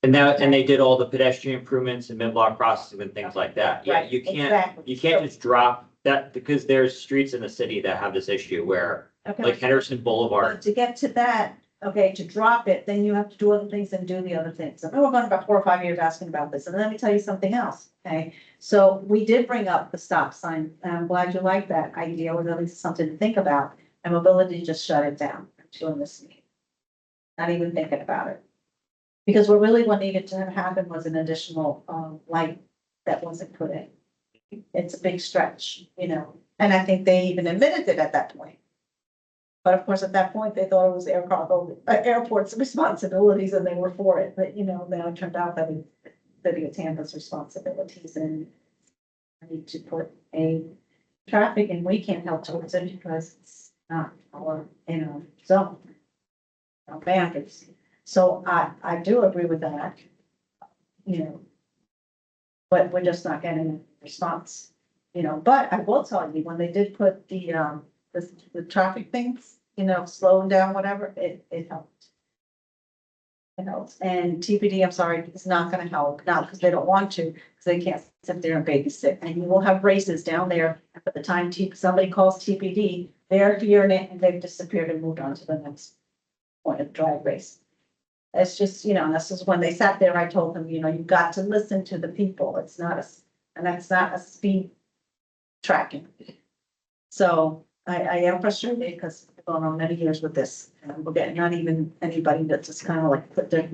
And they did all the pedestrian improvements and mid-block crossings and things like that. Yeah, Right, exactly. you can't just drop that because there's streets in the city that have this issue where, Okay. like Henderson Boulevard. But to get to that, okay, to drop it, then you have to do other things and do the other things. And we're going about 4 or 5 years asking about this. And let me tell you something else, okay? So we did bring up the stop sign, and I'm glad you like that idea, or at least something to think about. And mobility just shut it down during this meeting. Not even thinking about it. Because what needed to happen was an additional light that wasn't put in. It's a big stretch, you know, and I think they even admitted it at that point. But of course, at that point, they thought it was airport's responsibilities and they were for it. But, you know, now it turned out that it's City of Tampa's responsibilities and I need to put a traffic and we can't help towards it because it's not our, you know, zone. Our boundaries. So I do agree with that. You know. But we're just not getting a response, you know, but I will tell you, when they did put the traffic things, you know, slowing down, whatever, it helped. It helps, and TPD, I'm sorry, it's not gonna help, not because they don't want to, because they can't sit there and babysit, and you will have races down there. And by the time somebody calls TPD, they're hearing it and they've disappeared and moved on to the next point of drag race. It's just, you know, this is when they sat there, I told them, you know, you've got to listen to the people. It's not and that's not a speed tracking. So I am frustrated because I've gone on many years with this and we're getting not even anybody that just kind of like put their,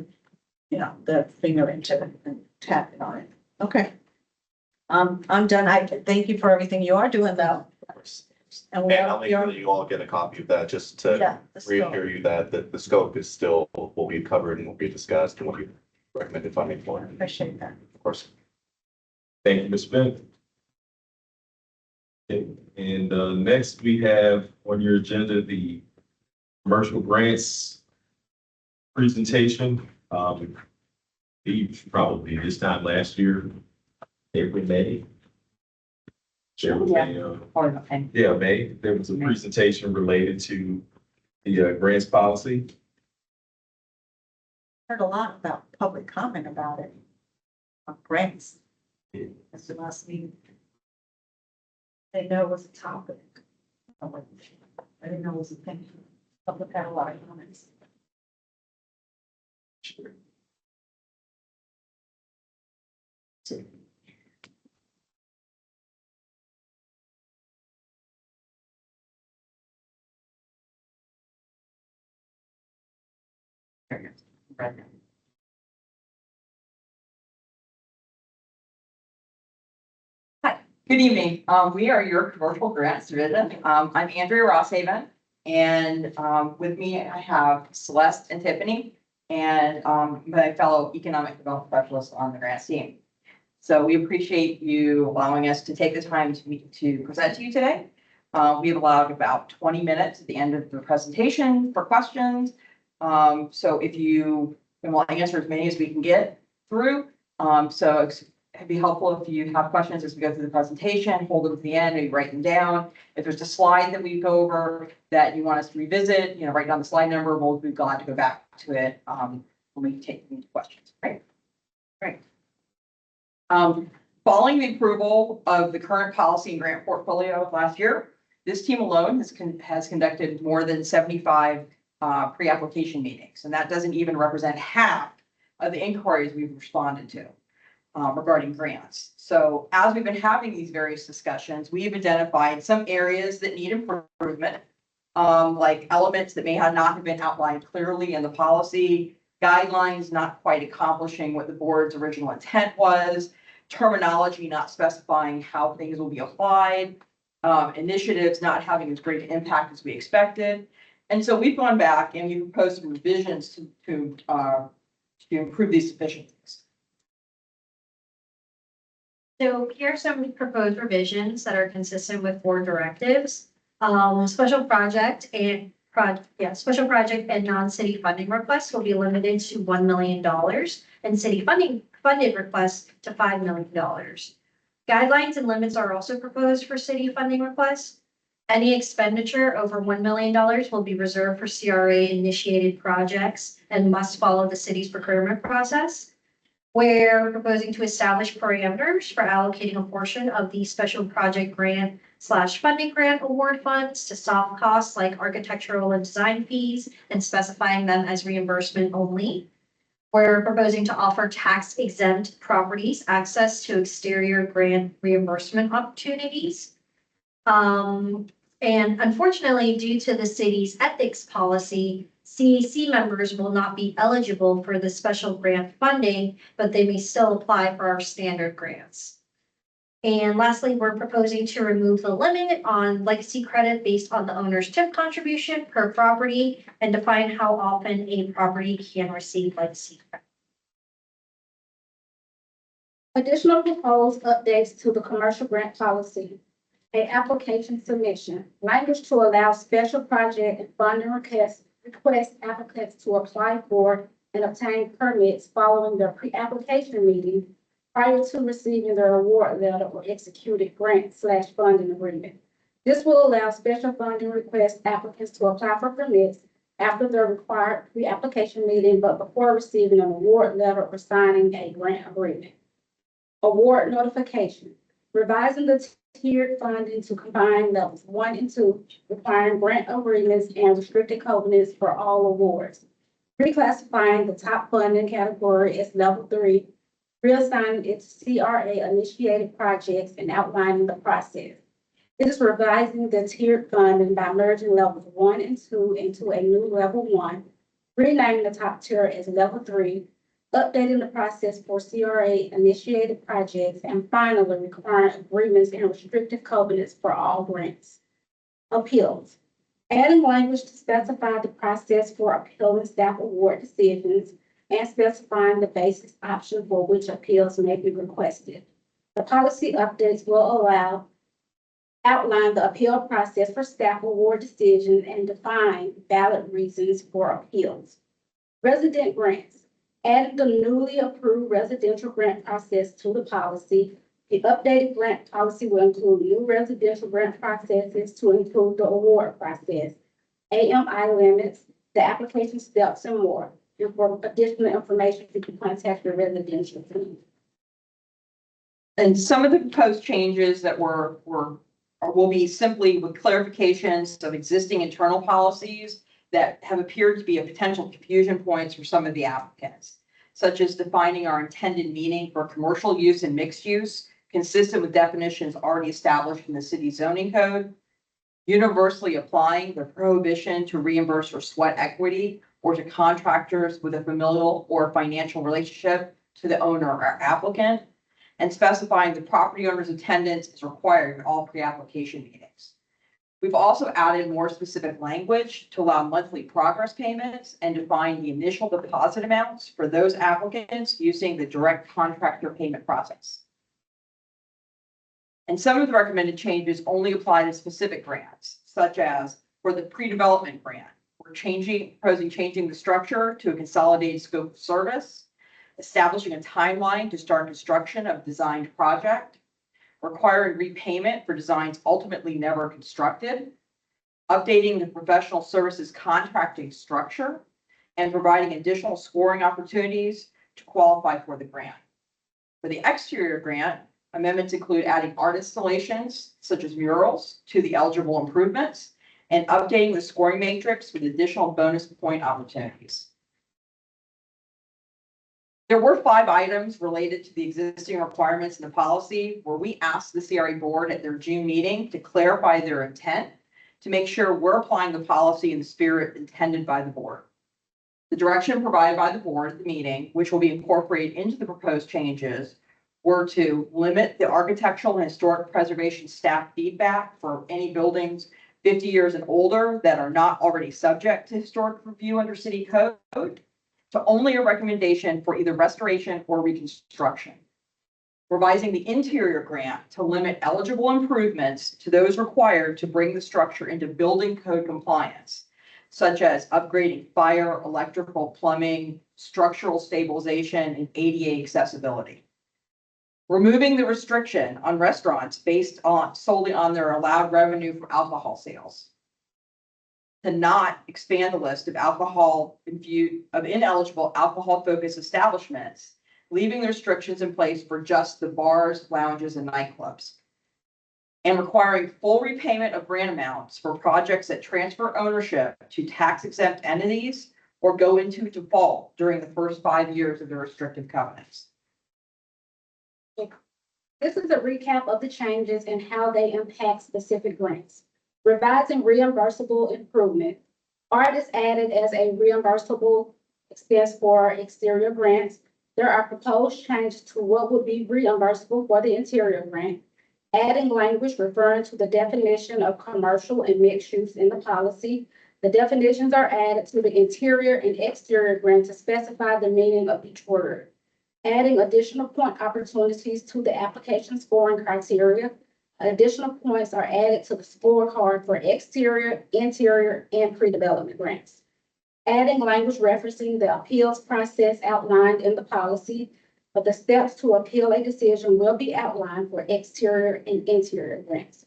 you know, their finger into it and tap it on it. Okay. I'm done. I thank you for everything you are doing though. And we And I'll are, make we sure are, that you all get a copy of that, just to yeah. the scope. reassure you that the scope is still what we covered and what we discussed and what you recommended funding for, of Appreciate that. course. Thank you, Ms. Bennett. And next we have on your agenda, the commercial grants presentation. Probably this time last year, April, May. There was May, there was a presentation related to the grants policy. Heard a lot about public comment about it. On grants. That's the last meeting. They know it was a topic. I didn't know it was a thing. Public had a lot of comments. Sure. Good evening. We are your commercial grants division. I'm Andrea Rosshaven, and with me I have Celeste and Tiffany, and my fellow economic development specialists on the grants team. So we appreciate you allowing us to take the time to present to you today. We've allowed about 20 minutes at the end of the presentation for questions. So if you want to answer as many as we can get through, it'd be helpful if you have questions as we go through the presentation, hold them to the end, maybe write them down. If there's a slide that we go over that you want us to revisit, you know, write down the slide number, we'll be glad to go back to it when we take into questions, right? Right. Following the approval of the current policy and grant portfolio last year, this team alone has conducted more than 75 pre-application meetings, and that doesn't even represent half of the inquiries we've responded to. Regarding grants. So as we've been having these various discussions, we've identified some areas that need improvement, like elements that may not have been outlined clearly in the policy, guidelines not quite accomplishing what the board's original intent was, terminology not specifying how things will be applied, initiatives not having as great an impact as we expected. And so we've gone back and we've proposed some revisions to improve these deficiencies. So here are some proposed revisions that are consistent with board directives. Special project and special project and non-city funding requests will be limited to $1 million and city funded requests to $5 million. Guidelines and limits are also proposed for city funding requests. Any expenditure over $1 million will be reserved for CRA initiated projects and must follow the city's procurement process. We're proposing to establish parameters for allocating a portion of the special project grant / funding grant award funds to soft costs like architectural and design fees and specifying them as reimbursement only. We're proposing to offer tax exempt properties access to exterior grant reimbursement opportunities. And unfortunately, due to the city's ethics policy, CAC members will not be eligible for the special grant funding, but they may still apply for our standard grants. And lastly, we're proposing to remove the limit on legacy credit based on the owner's TIF contribution per property and define how often a property can receive legacy credit. Additional proposed updates to the commercial grant policy. A application submission, language to allow special project and funding request applicants to apply for and obtain permits following their pre-application meeting prior to receiving their award letter or executed grant / funding agreement. This will allow special funding request applicants to apply for permits after their required pre-application meeting, but before receiving an award letter or signing a grant agreement. Award notification, revising the tiered funding to combine levels 1 and 2, requiring grant agreements and restricted covenants for all awards. Reclassifying the top funding category as level 3, reassigning it to CRA initiated projects and outlining the process. It is revising the tiered funding by merging levels 1 and 2 into a new level 1, renaming the top tier as level 3, updating the process for CRA initiated projects, and finally requiring agreements and restrictive covenants for all grants. Appeals. Adding language to specify the process for appealing staff award decisions and specifying the basis option for which appeals may be requested. The policy updates will outline the appeal process for staff award decisions and define valid reasons for appeals. Resident grants. Added the newly approved residential grant process to the policy. The updated grant policy will include new residential grant processes to include the award process, AMI limits, the application steps, and more. And for additional information, you can contact your residential team. And some of the proposed changes that will be simply with clarifications of existing internal policies that have appeared to be a potential confusion points for some of the applicants, such as defining our intended meaning for commercial use and mixed use, consistent with definitions already established in the city zoning code, universally applying the prohibition to reimburse for sweat equity or to contractors with a familial or financial relationship to the owner or applicant, and specifying the property owner's attendance is required in all pre-application meetings. We've also added more specific language to allow monthly progress payments and define the initial deposit amounts for those applicants using the direct contractor payment process. And some of the recommended changes only apply to specific grants, such as for the pre-development grant, we're proposing changing the structure to a consolidated scope of service, establishing a timeline to start construction of designed project, requiring repayment for designs ultimately never constructed, updating the professional services contracting structure, and providing additional scoring opportunities to qualify for the grant. For the exterior grant, amendments include adding art installations, such as murals, to the eligible improvements, and updating the scoring matrix with additional bonus point opportunities. There were 5 items related to the existing requirements in the policy where we asked the CRA board at their June meeting to clarify their intent to make sure we're applying the policy in the spirit intended by the board. The direction provided by the board at the meeting, which will be incorporated into the proposed changes, were to limit the architectural and historic preservation staff feedback for any buildings 50 years and older that are not already subject to historic review under city code, to only a recommendation for either restoration or reconstruction. revising the interior grant to limit eligible improvements to those required to bring the structure into building code compliance, such as upgrading fire, electrical, plumbing, structural stabilization, and ADA accessibility. Removing the restriction on restaurants based on solely on their allowed revenue for alcohol sales. To not expand the list of ineligible alcohol-focused establishments, leaving the restrictions in place for just the bars, lounges, and nightclubs. And requiring full repayment of grant amounts for projects that transfer ownership to tax-exempt entities or go into default during the first 5 years of the restrictive covenants. This is a recap of the changes and how they impact specific grants. Revising reimbursable improvement. Art is added as a reimbursable expense for exterior grants. There are proposed changes to what would be reimbursable for the interior grant. Adding language referring to the definition of commercial and mixed use in the policy. The definitions are added to the interior and exterior grant to specify the meaning of each word. Adding additional point opportunities to the application scoring criteria. Additional points are added to the scorecard for exterior, interior, and pre-development grants. Adding language referencing the appeals process outlined in the policy, but the steps to appeal a decision will be outlined for exterior and interior grants.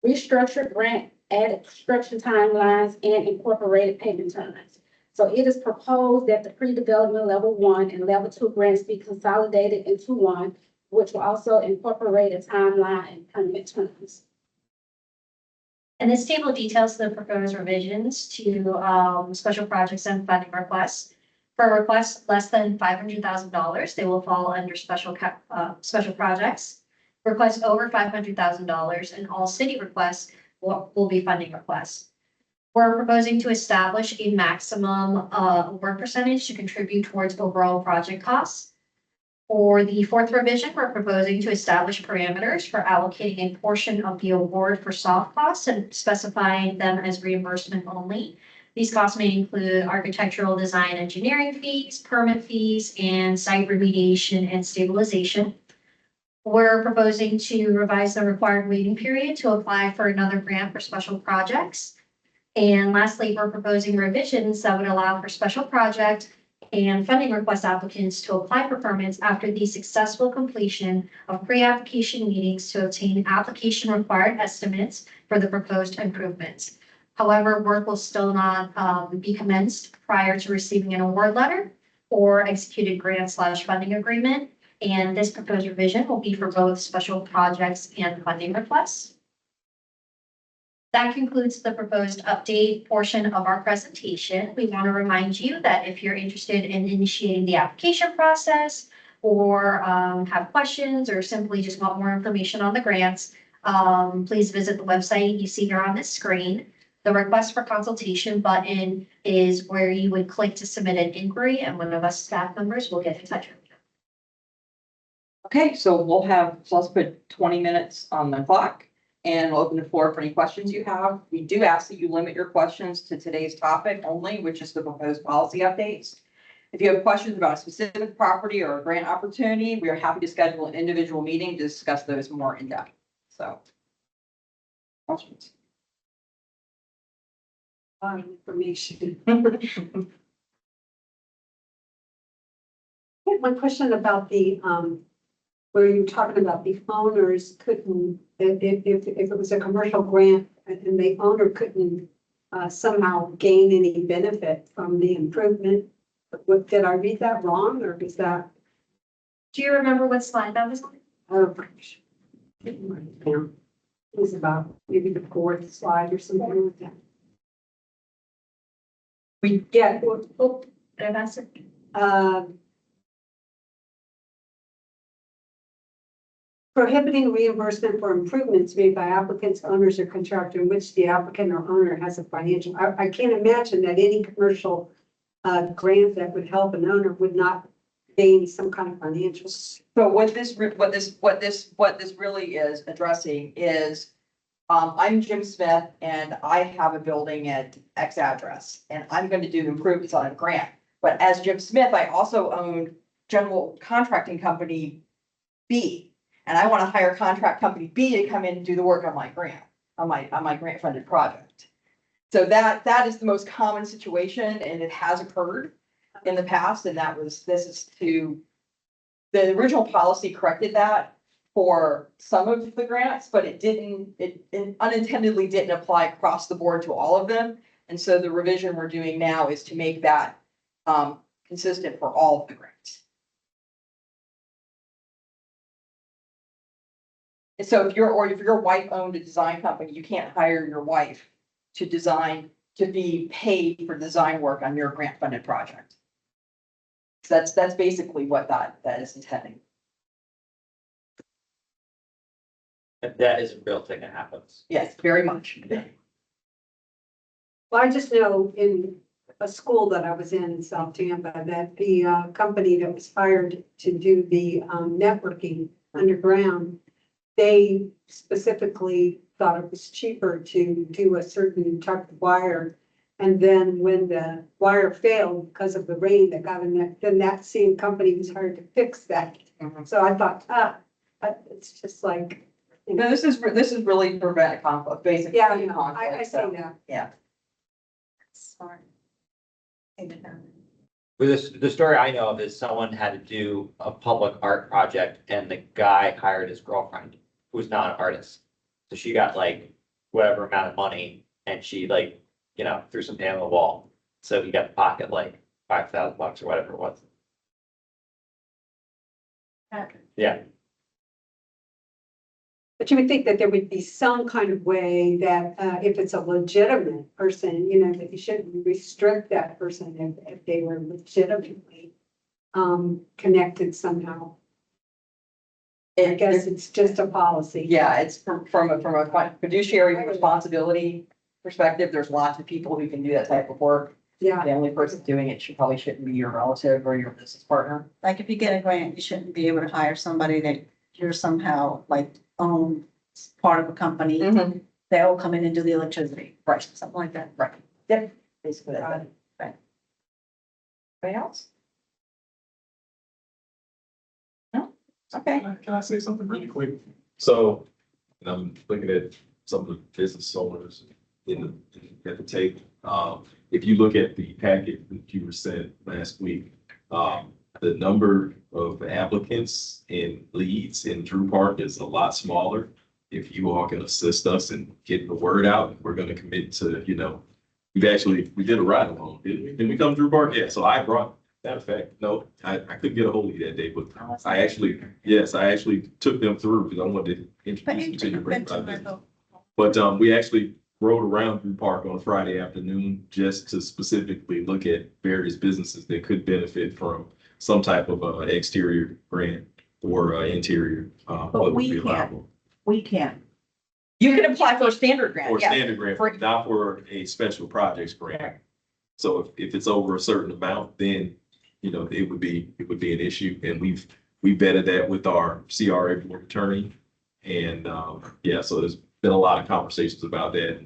Restructured grant, added construction timelines, and incorporated payment terms. So it is proposed that the pre-development level 1 and level 2 grants be consolidated into one, which will also incorporate a timeline and payment terms. And this table details the proposed revisions to special projects and funding requests. For requests less than $500,000, they will fall under special projects. Requests over $500,000 and all city requests will be funding requests. We're proposing to establish a maximum work percentage to contribute towards overall project costs. For the fourth revision, we're proposing to establish parameters for allocating a portion of the award for soft costs and specifying them as reimbursement only. These costs may include architectural design engineering fees, permit fees, and site remediation and stabilization. We're proposing to revise the required waiting period to apply for another grant for special projects. And lastly, we're proposing revisions that would allow for special project and funding request applicants to apply for permits after the successful completion of pre-application meetings to obtain application required estimates for the proposed improvements. However, work will still not be commenced prior to receiving an award letter or executed grant/funding agreement. And this proposed revision will be for both special projects and funding requests. That concludes the proposed update portion of our presentation. We want to remind you that if you're interested in initiating the application process or have questions or simply just want more information on the grants, please visit the website you see here on this screen. The request for consultation button is where you would click to submit an inquiry, and one of us staff members will get in touch with you. Okay, so let's put 20 minutes on the clock and we'll open the floor for any questions you have. We do ask that you limit your questions to today's topic only, which is the proposed policy updates. If you have questions about a specific property or a grant opportunity, we are happy to schedule an individual meeting to discuss those more in depth. So, questions? Information. One question about the, where you're talking about the owners couldn't, if it was a commercial grant and the owner couldn't somehow gain any benefit from the improvement. Did I read that wrong, or is that? Do you remember what slide that was on? Oh, didn't write it down. It was about maybe the fourth slide or something like that. We Yeah, That's it. Prohibiting reimbursement for improvements made by applicants, owners, or contractor in which the applicant or owner has a financial. I can't imagine that any commercial grant that would help an owner would not gain some kind of financial. So what this really is addressing is, I'm Jim Smith and I have a building at X address and I'm going to do improvements on a grant. But as Jim Smith, I also own general contracting company B. and I want to hire contract company B to come in and do the work on my grant, on my grant funded project. So that is the most common situation, and it has occurred in the past, and the original policy corrected that for some of the grants, but it unintendedly didn't apply across the board to all of them. And so the revision we're doing now is to make that consistent for all of the grants. And so if your wife owned a design company, you can't hire your wife to be paid for design work on your grant funded project. So that's basically what that is intending. That is a real thing that happens. Yes, very much. Well, I just know in a school that I was in South Tampa, that the company that was hired to do the networking underground, they specifically thought it was cheaper to do a certain type of wire. And then when the wire failed because of the rain that got in there, then that same company was hired to fix that. Mhm. So I thought, it's just like, you know, No, this is really prevent a conflict, basically. yeah, you know, conflict, I see so, that. Yeah. Sorry. The story I know of is someone had to do a public art project and the guy hired his girlfriend, who's not an artist. So she got like whatever amount of money and she like, threw some paint on the wall. So he got to pocket like $5,000 or whatever it was. Yeah. But you would think that there would be some kind of way that, if it's a legitimate person, that you shouldn't restrict that person if they were legitimately connected somehow. I guess it's just a policy. Yeah, it's from a fiduciary responsibility perspective, there's lots of people who can do that type of work. Yeah, The only person doing it shouldn't be your relative or your business partner. Like if you get a grant, you shouldn't be able to hire somebody that you're somehow like own part of a company. They'll come in and do the electricity, right? Something like that. Right. Yep, basically that's it. Right. Anybody else? No? Okay. Can I say something really quick? So, and I'm looking at some of the business owners at the table. If you look at the packet that you were sent last week, the number of applicants and leads in Drew Park is a lot smaller. If you all can assist us in getting the word out, we're gonna commit to, we did a ride along, didn't we? Did we come Drew Park? Yeah, so I brought, matter of fact, no, I couldn't get a hold of you that day, but I actually took them through because I wanted to introduce you to your great project. But we actually rode around Drew Park on a Friday afternoon just to specifically look at various businesses that could benefit from some type of exterior grant or interior. But we can't. We can. You can apply for a standard grant, Or yeah. standard grant, not for a special projects grant. So if it's over a certain amount, then, it would be an issue. And we vetted that with our CRA board attorney. And, so there's been a lot of conversations about that.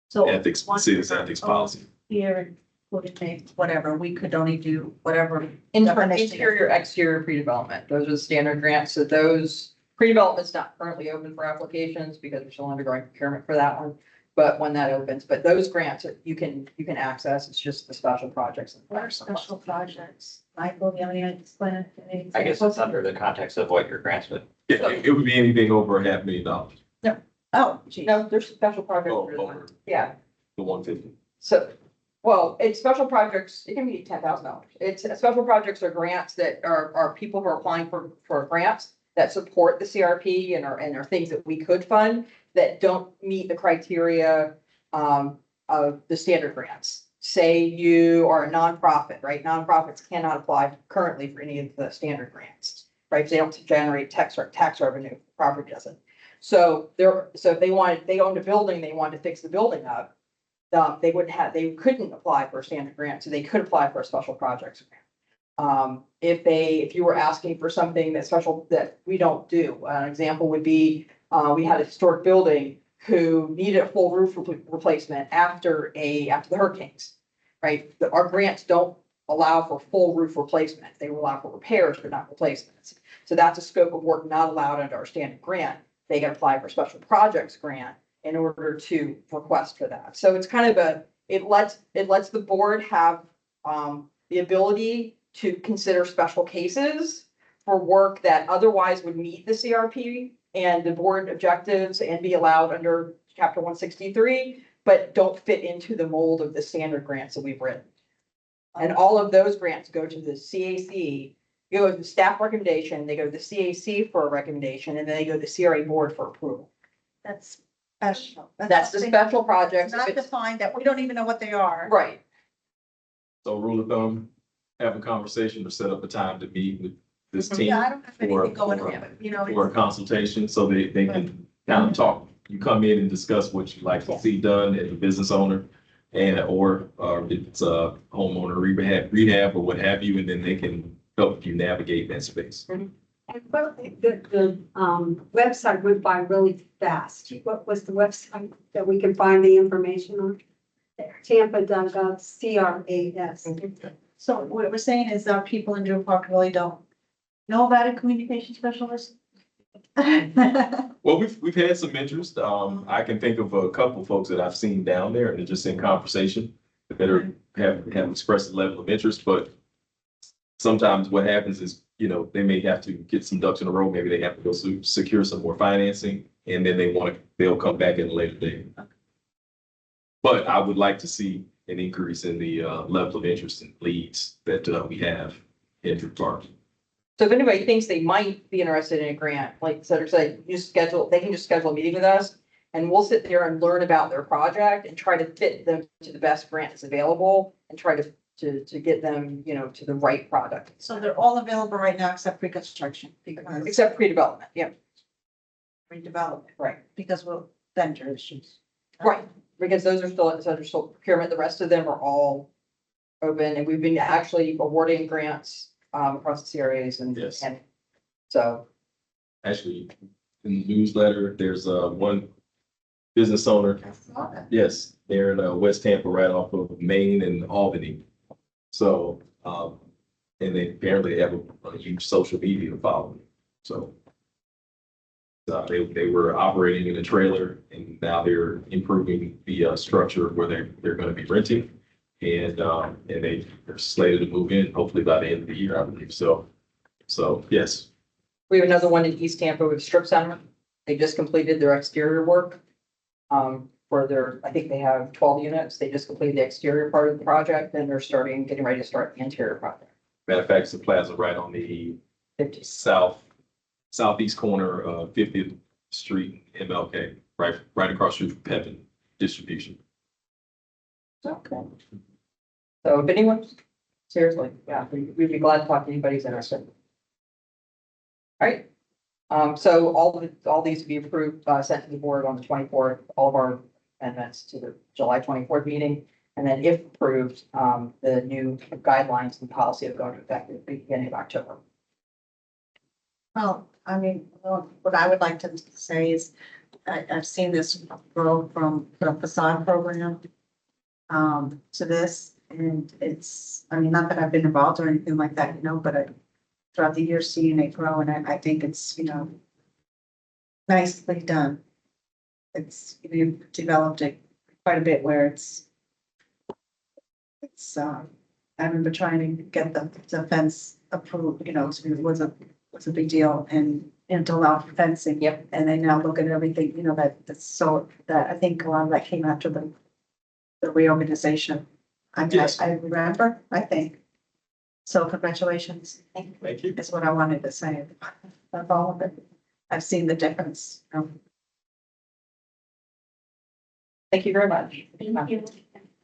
So Ethics, city's ethics policy. here, whatever, we could only do whatever. Interior, exterior pre-development, those are the standard grants. So those pre-development's not currently open for applications because we're still undergoing procurement for that one. But when that opens, but those grants you can access, it's just the special projects. What are special projects? Michael, you have any explain it? I guess it's under the context of what your grants would. Yeah, it would be anything over $500,000. Oh, geez. No, there's special projects. Over Yeah, the 150. so, well, it's special projects, it can be $10,000. It's special projects are grants that are people who are applying for grants that support the CRP and are things that we could fund that don't meet the criteria of the standard grants. Say you are a nonprofit, right? Nonprofits cannot apply currently for any of the standard grants, right? They don't generate tax revenue, property doesn't. So if they owned a building, they wanted to fix the building up, they couldn't apply for a standard grant, so they could apply for a special projects grant. If you were asking for something that's special that we don't do, an example would be, we had a historic building who needed a full roof replacement after the hurricanes, right? Our grants don't allow for full roof replacement. They will allow for repairs, but not replacements. So that's a scope of work not allowed under our standard grant. They can apply for special projects grant in order to request for that. So it's kind of it lets the board have the ability to consider special cases for work that otherwise would meet the CRP and the board objectives and be allowed under chapter 163, but don't fit into the mold of the standard grants that we've written. And all of those grants go to the CAC, go to the staff recommendation, they go to the CAC for a recommendation, and then they go to the CRA board for approval. That's special. That's the something special projects. Not If it's- defined that we don't even know what they are. Right. So rule of thumb, have a conversation or set up a time to meet with this team. Yeah, I don't have anything going for- on, but you know. For a consultation, so they can kind of talk, you come in and discuss what you'd like to see done as a business owner. And, or if it's a homeowner rehab or what have you, and then they can help you navigate that space. And well, the website went by really fast. What was the website that we can find the information on? Tampa.gov, CRAS. So what we're saying is our people in Drew Park really don't know about a communication specialist. Well, we've had some interest. I can think of a couple folks that I've seen down there and they're just in conversation that have expressed a level of interest, but sometimes what happens is, you know, they may have to get some ducks in a row. Maybe they have to go secure some more financing and then they'll come back at a later date. But I would like to see an increase in the level of interest in leads that we have in Drew Park. So if anybody thinks they might be interested in a grant, like Cedric said, they can just schedule a meeting with us. And we'll sit there and learn about their project and try to fit them to the best grant that's available and try to get them, you know, to the right product. So they're all available right now except pre-construction because Except pre-development, yeah, redevelopment, right, because we're vendor issues. right. Because those are still procurement. The rest of them are all open and we've been actually awarding grants across the CRAs and, Yes. and so. Actually, in the newsletter, there's one business owner. I saw that. Yes, they're in West Tampa, right off of Maine and Albany. So, and they apparently have a huge social media following. So they were operating in a trailer and now they're improving the structure where they're going to be renting. And they're slated to move in hopefully by the end of the year, I believe. So yes. We have another one in East Tampa with Strip Center. They just completed their exterior work. I think they have 12 units. They just completed the exterior part of the project and they're getting ready to start the interior project. Matter of fact, it's a plaza right on the 50. southeast corner of 50th Street, MLK, right across the street from Pepin Distribution. Okay. So if anyone, seriously, yeah, we'd be glad to talk to anybody who's interested. All right. So all these to be approved, sent to the board on the 24th, all of our amendments to the July 24th meeting. And then if approved, the new guidelines and policy of going to effect at the beginning of October. Well, I mean, what I would like to say is I've seen this grow from the facade program to this, and it's, I mean, not that I've been involved or anything like that, you know, but throughout the years seeing it grow, and I think it's, you know, nicely done. You've developed it quite a bit where it's, I remember trying to get the fence approved, you know, it was a big deal and to allow for fencing. Yep. And they now look at everything, you know, that I think a lot of that came after the reorganization. Yes. I remember, I think. So congratulations. Thank you. Is what I wanted to say of all of it. I've seen the difference. Thank you very much. Thank you.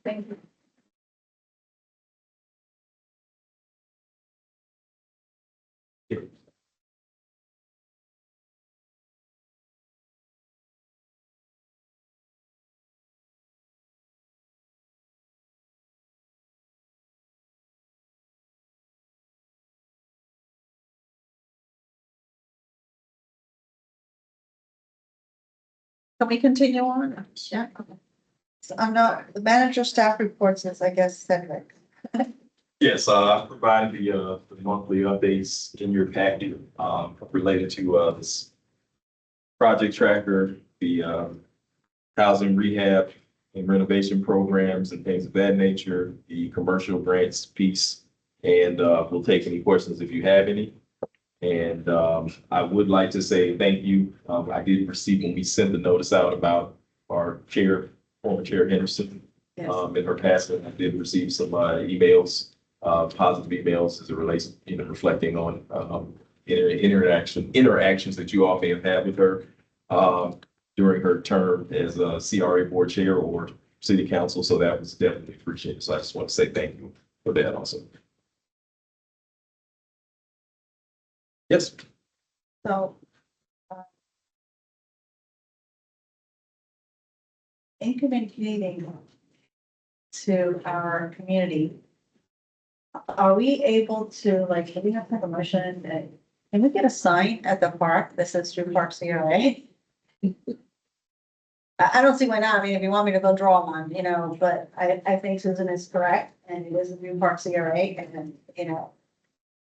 Thank you. Can we continue on? Yeah. So I'm not, the manager staff report says, I guess, Cedric. Yes. Yes, I provided the monthly updates in your packet, related to, this project tracker, the, housing rehab and renovation programs and things of that nature, the commercial grants piece. And, we'll take any questions if you have any. And, I would like to say thank you. I did receive when we sent the notice out about our chair, former chair Henderson, Yes. in her passing. I did receive some, emails, positive emails as it relates, reflecting on, interactions that you all may have had with her, during her term as a CRA board chair or city council. So that was definitely appreciated. So I just want to say thank you for that also. Yes. So. In communicating to our community, are we able to, like, do we have to have a motion? Can we get a sign at the park that says Drew Park CRA? I don't see why not. I mean, if you want me to go draw one, but I think Susan is correct, and it is a Drew Park CRA, and then,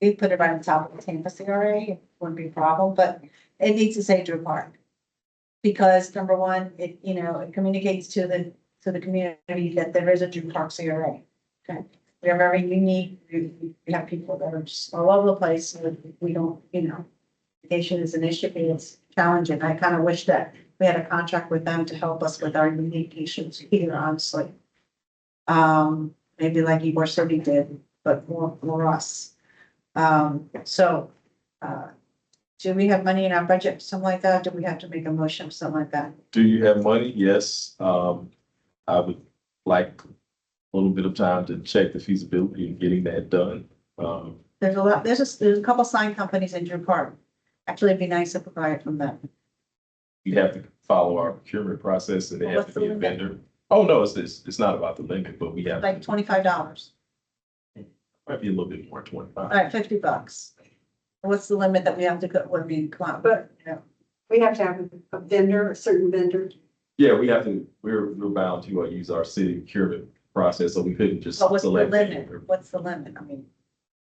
we put it right on top of the Tampa CRA, it wouldn't be a problem, but it needs to say Drew Park. Because number one, it communicates to the community that there is a Drew Park CRA. Okay, we are very unique. We have people that are just all over the place. So we don't, education is an issue. It's challenging. I kind of wish that we had a contract with them to help us with our unique issues here, honestly. Maybe like Ybor City did, but more us. Do we have money in our budget, something like that? Do we have to make a motion, something like that? Do you have money? Yes. I would like a little bit of time to check the feasibility of getting that done. There's a couple sign companies in Drew Park. Actually, it'd be nice to buy it from them. You have to follow our procurement process and they have What's to the be a limit? vendor. Oh, no, it's not about the limit, but we have, Like $25. might be a little bit more, 25. All right, $50. What's the limit that we have to go, when we come out? But- We have to have a vendor, a certain vendor. Yeah, we have to, we're bound to use our city procurement process, so we couldn't just But what's the select. limit? What's the limit? I mean,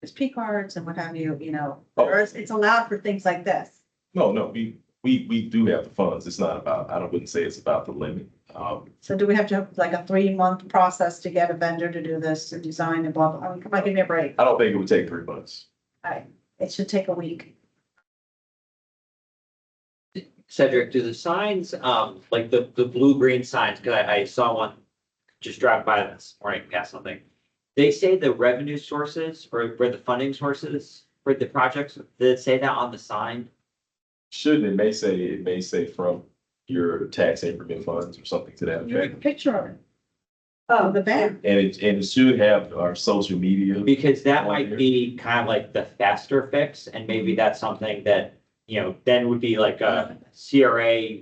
there's P cards and what have you, Oh. or it's allowed for things like this. No, we do have the funds. It's not about, I wouldn't say it's about the limit. So do we have to have like a 3-month process to get a vendor to do this, to design and blah, blah? I mean, come on, give me a break. I don't think it would take 3 months. All right, it should take a week. Cedric, do the signs, like the blue-green signs, because I saw one just drive by this morning, past something. They say the revenue sources or where the funding sources for the projects, did it say that on the sign? Shouldn't, it may say from your tax increment funds or something to that You have a effect. picture of it. Oh, the bank. And it should have our social media. Because that might be kind of like the faster fix, and maybe that's something that, then would be like a CRA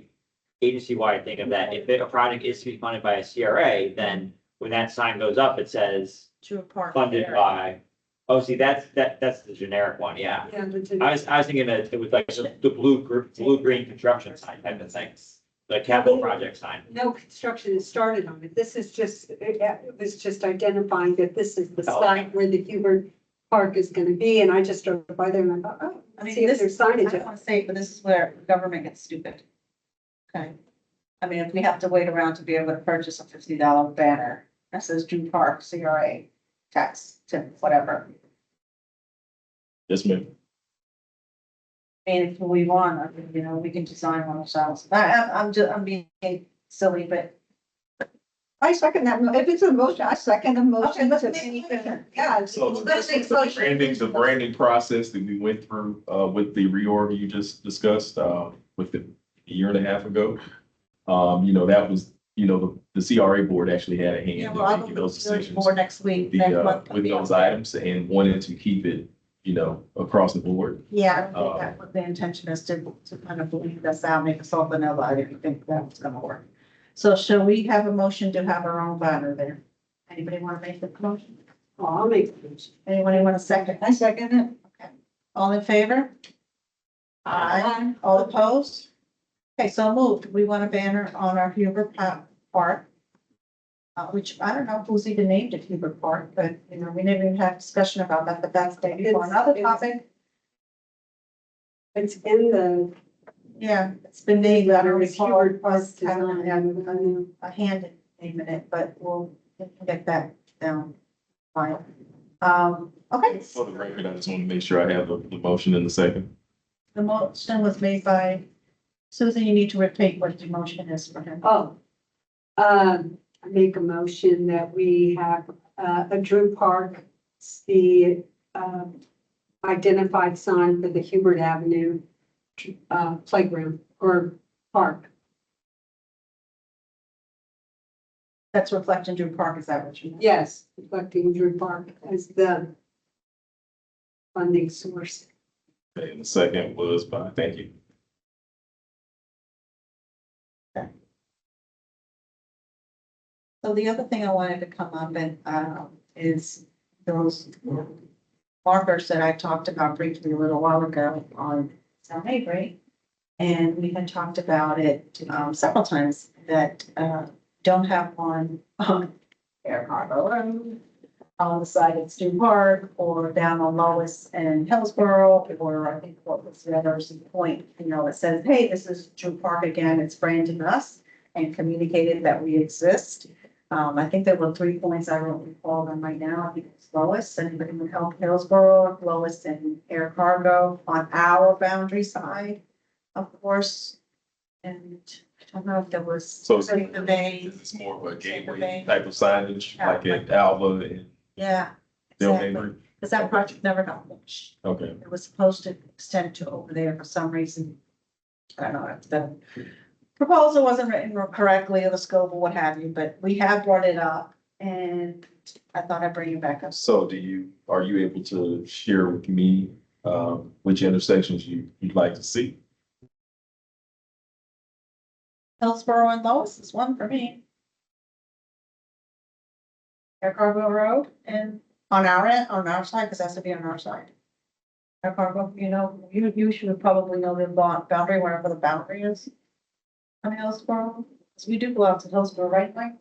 agency-wide thing of that. If a project is to be funded by a CRA, then when that sign goes up, it says Drew Park. funded by, oh, see, that's the generic one, yeah. Yeah, I was thinking that it was like the blue-green construction sign type of thing, the capital project sign. No construction has started on it. This is just, it was just identifying that this is the Oh. site where the Hubert Park is gonna be, and I just drove by there and I thought, oh, I mean, see if there's I signage. don't want to say it, but this is where government gets stupid. Okay. I mean, if we have to wait around to be able to purchase a $50 banner that says Drew Park CRA tax to whatever. Yes, ma'am. I mean, if we want, we can design one ourselves. I'm being silly, but. I second that. If it's a motion, I second the motion. Okay, let's make Yeah. So Let's make social. the branding process that we went through, with the reorg you just discussed, with a year and a half ago. That was, the CRA board actually had a hand Yeah, in well, I'll making go those to the decisions. board next week, next month. With those items and wanted to keep it, across the board. Yeah, I think that's what the intention is to kind of believe this out, make us all vanilla. I didn't think that was gonna work. So shall we have a motion to have our own banner there? Anybody want to make the motion? Oh, I'll make the motion. Anyone want a second? I second it. Okay. All in favor? Aye. All opposed? Okay, so moved. We want a banner on our Huber Park. which I don't know who's even named it Hubert Park, but, you know, we never even had discussion about that, but that's maybe for another topic. It's in the Yeah, it's been named, I don't It's recall, Hubert Park I don't design. have a hand in it, but we'll get that down. Fine. Okay. For the record, I just want to make sure I have the motion in the second. The motion was made by Susan. You need to repeat what the motion is for him. I make a motion that we have, a Drew Park, the, identified sign for the Hubert Avenue, playground or park. That's reflecting Drew Park, is that what you mean? Yes, reflecting Drew Park as the funding source. Okay, and the second was by, thank you. So the other thing I wanted to come up and, is those markers that I talked about briefly a little while ago on South Mabry. And we had talked about it, several times that, don't have one on Air Cargo Road, on the side of Stu Park, or down on Lois and Hillsborough, or I think what was the other point, you know, it says, hey, this is Drew Park again, it's branding us and communicated that we exist. I think there were 3 points, I don't recall them right now, I think it's Lois and Hillsborough, Lois and Air Cargo on our boundary side, of course. And I don't know if there was. So the Bay. is this more of a gateway Bay. type of signage, like at Alva and Yeah, Del exactly, Mabry? because that project never got finished. Okay, It was supposed to extend to over there for some reason. I don't know, if the proposal wasn't written correctly or the scope or what have you, but we have brought it up and I thought I'd bring it back up. so are you able to share with me, which intersections you'd like to see? Hillsborough and Lois is one for me. Air Cargo Road and on our end, on our side, because it has to be on our side. Air Cargo, you know, you should probably know the boundary, wherever the boundary is. On Hillsborough, because we do go out to Hillsborough, right, Mike?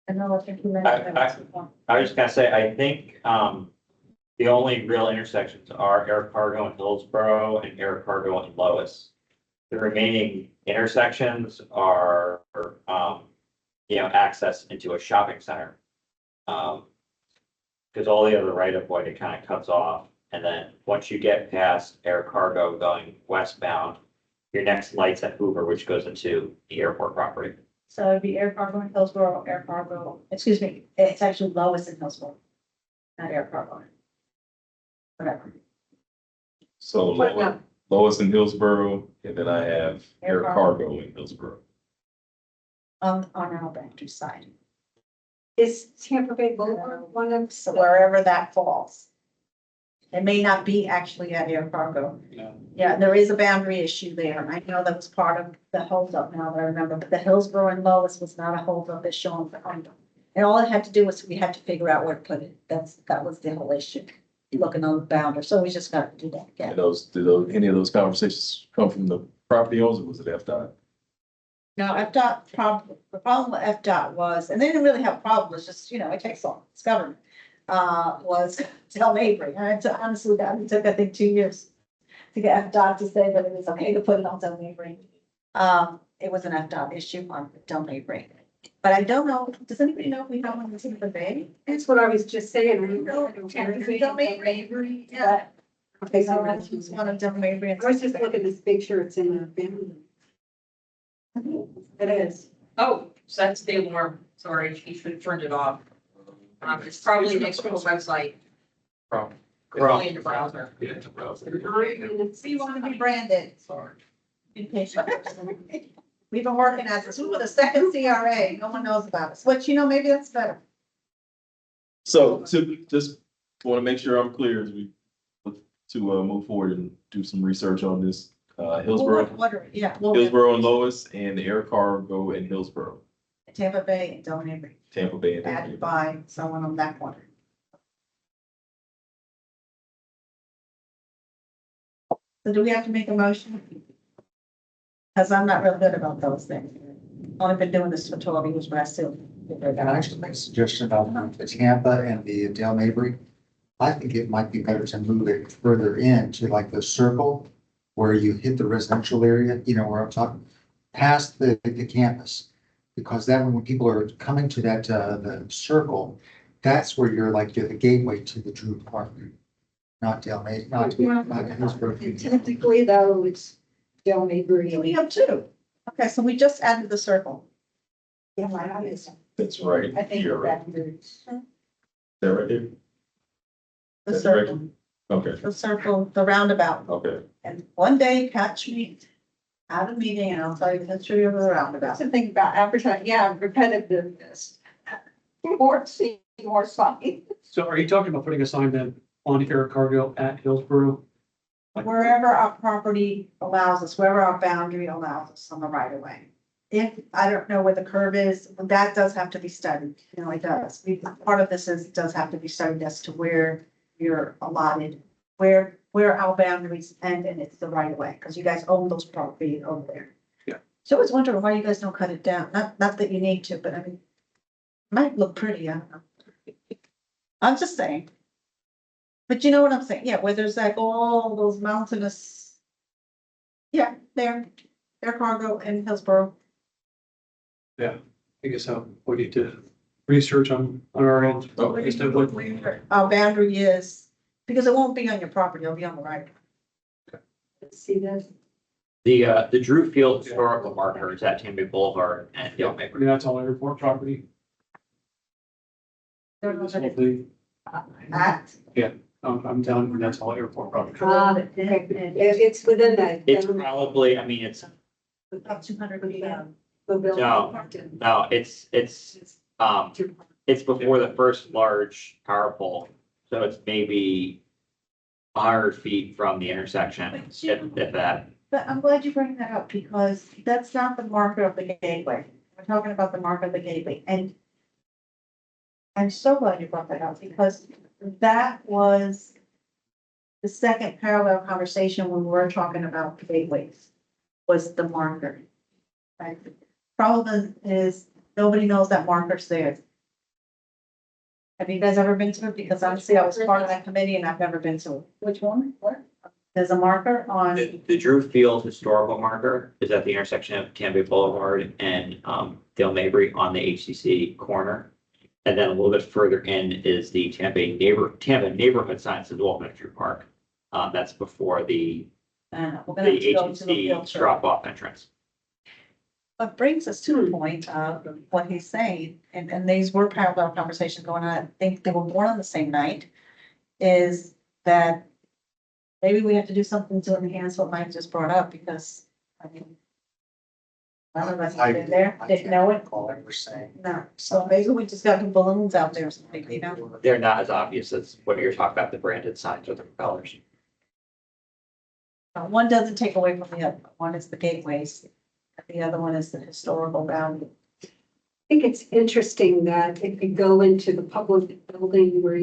I know, I think you mentioned that. I was just gonna say, I think, the only real intersections are Air Cargo and Hillsborough and Air Cargo and Lois. The remaining intersections are, access into a shopping center. Because all the other right of way, it kind of cuts off. And then once you get past Air Cargo going westbound, your next light's at Hoover, which goes into the airport property. So it'd be Air Cargo and Hillsborough, Air Cargo, excuse me, it's actually Lois and Hillsborough, not Air Cargo. Whatever. So What about- Lois and Hillsborough, and then I have Air Air Cargo in Hillsborough. On our boundary side, Is Tampa Bay Boulevard one of? so wherever that falls. It may not be actually at Air Cargo. Yeah, there is a boundary issue there. I know that was part of the holdup now that I remember, but the Hillsborough and Lois was not a holdup as shown for holdup. And all it had to do was we had to figure out where to put it. That was the whole issue. Looking on the boundary. So we just got to do that again. Did any of those conversations come from the property owners or was it FDOT? No, FDOT, the problem with FDOT was, and they didn't really have a problem, it's just, you know, it takes long, it's government. Was Del Mabry, and honestly, that took, I think, 2 years to get FDOT to say that it was okay to put it on Del Mabry. It was an FDOT issue on Del Mabry. But I don't know, does anybody know if we have one in Tampa Bay? That's what I was just saying. Del Mabry, yeah. Okay, so it's one of Del Mabry. I was just looking to make sure it's in our family. It is. Oh, so that's the alarm. Sorry, you should have turned it off. It's probably next to the website. Probably in the browser. So you want to be branded. Sorry. In case you- We've been working as this, we were the second CRA, no one knows about us, but you know, maybe that's better. So to just want to make sure I'm clear as we look to move forward and do some research on this. Hillsborough, Yeah. Hillsborough and Lois and Air Cargo and Hillsborough, Tampa Bay and Del Mabry, Tampa Bay and Del added Mabry. by someone on that corner. So do we have to make a motion? Cause I'm not real good about those things. Only been doing this for 12 years, but I still And I actually make a suggestion about the Tampa and the Dale Mabry. I think it might be better to move it further into like the circle where you hit the residential area, you know, where I'm talking, past the campus. Because then when people are coming to that, the circle, that's where you're like, you're the gateway to the Drew Park. Not Dale Mabry, not Hillsborough. Technically though, it's Dale Mabry. So we have two. Okay, so we just added the circle. Yeah, my eyes. That's right. I think Here, right? that. There, right there. The That's circle, Okay, the circle, the roundabout. okay. And one day catch me at a meeting and I'll tell you the history of the roundabout. That's the thing about advertising, yeah, repetitiveness. More, see, more sign. So are you talking about putting a sign then on Eric Cargill at Hillsborough? Wherever our property allows us, wherever our boundary allows us on the right of way. If, I don't know where the curve is, that does have to be studied, you know, it does. Part of this does have to be studied as to where you're allotted, where our boundaries end and it's the right of way, because you guys own those property over there. Yeah. So I was wondering why you guys don't cut it down, not that you need to, but I mean, it might look pretty, I don't know. I'm just saying. But you know what I'm saying? Yeah, where there's like all those mountainous. Yeah, there, Cargo and Hillsborough. I guess we need to research on our end. as to what- Our boundary is, because it won't be on your property, it'll be on the right. See this? The Drew Field historical marker is at Tampa Boulevard and Dale I Mabry. mean, that's all airport property. This whole thing. At. I'm telling you, that's all airport property. Okay, it's within that. It's probably, I mean, it's, About 200 feet out. no, it's before the first large power pole. So it's maybe 100 feet from the intersection, if that. But I'm glad you bring that up because that's not the marker of the gateway. We're talking about the marker of the gateway and I'm so glad you brought that up because that was the second parallel conversation when we were talking about the gateways was the marker. Right? Problem is nobody knows that marker's there. Have you guys ever been to it? Because honestly, I was part of that committee and I've never been to it. Which one? What? There's a marker on. The Drew Field historical marker is at the intersection of Tampa Boulevard and Dale Mabry on the HCC corner. And then a little bit further in is the Tampa neighborhood sign says welcome to Drew Park. That's before the We're gonna have to go to the HCC field trip. drop off entrance. What brings us to the point of what he's saying, and these were parallel conversations going on, I think they were born on the same night, is that maybe we have to do something to enhance what Mike just brought up, because, I mean, none of us have been there, didn't know it. All I was saying. No, so maybe we just got the balloons out there or something, you know? They're not as obvious as what you're talking about, the branded signs or the propellers. One doesn't take away from the other, one is the gateways, and the other one is the historical boundary. I think it's interesting that if you go into the public building where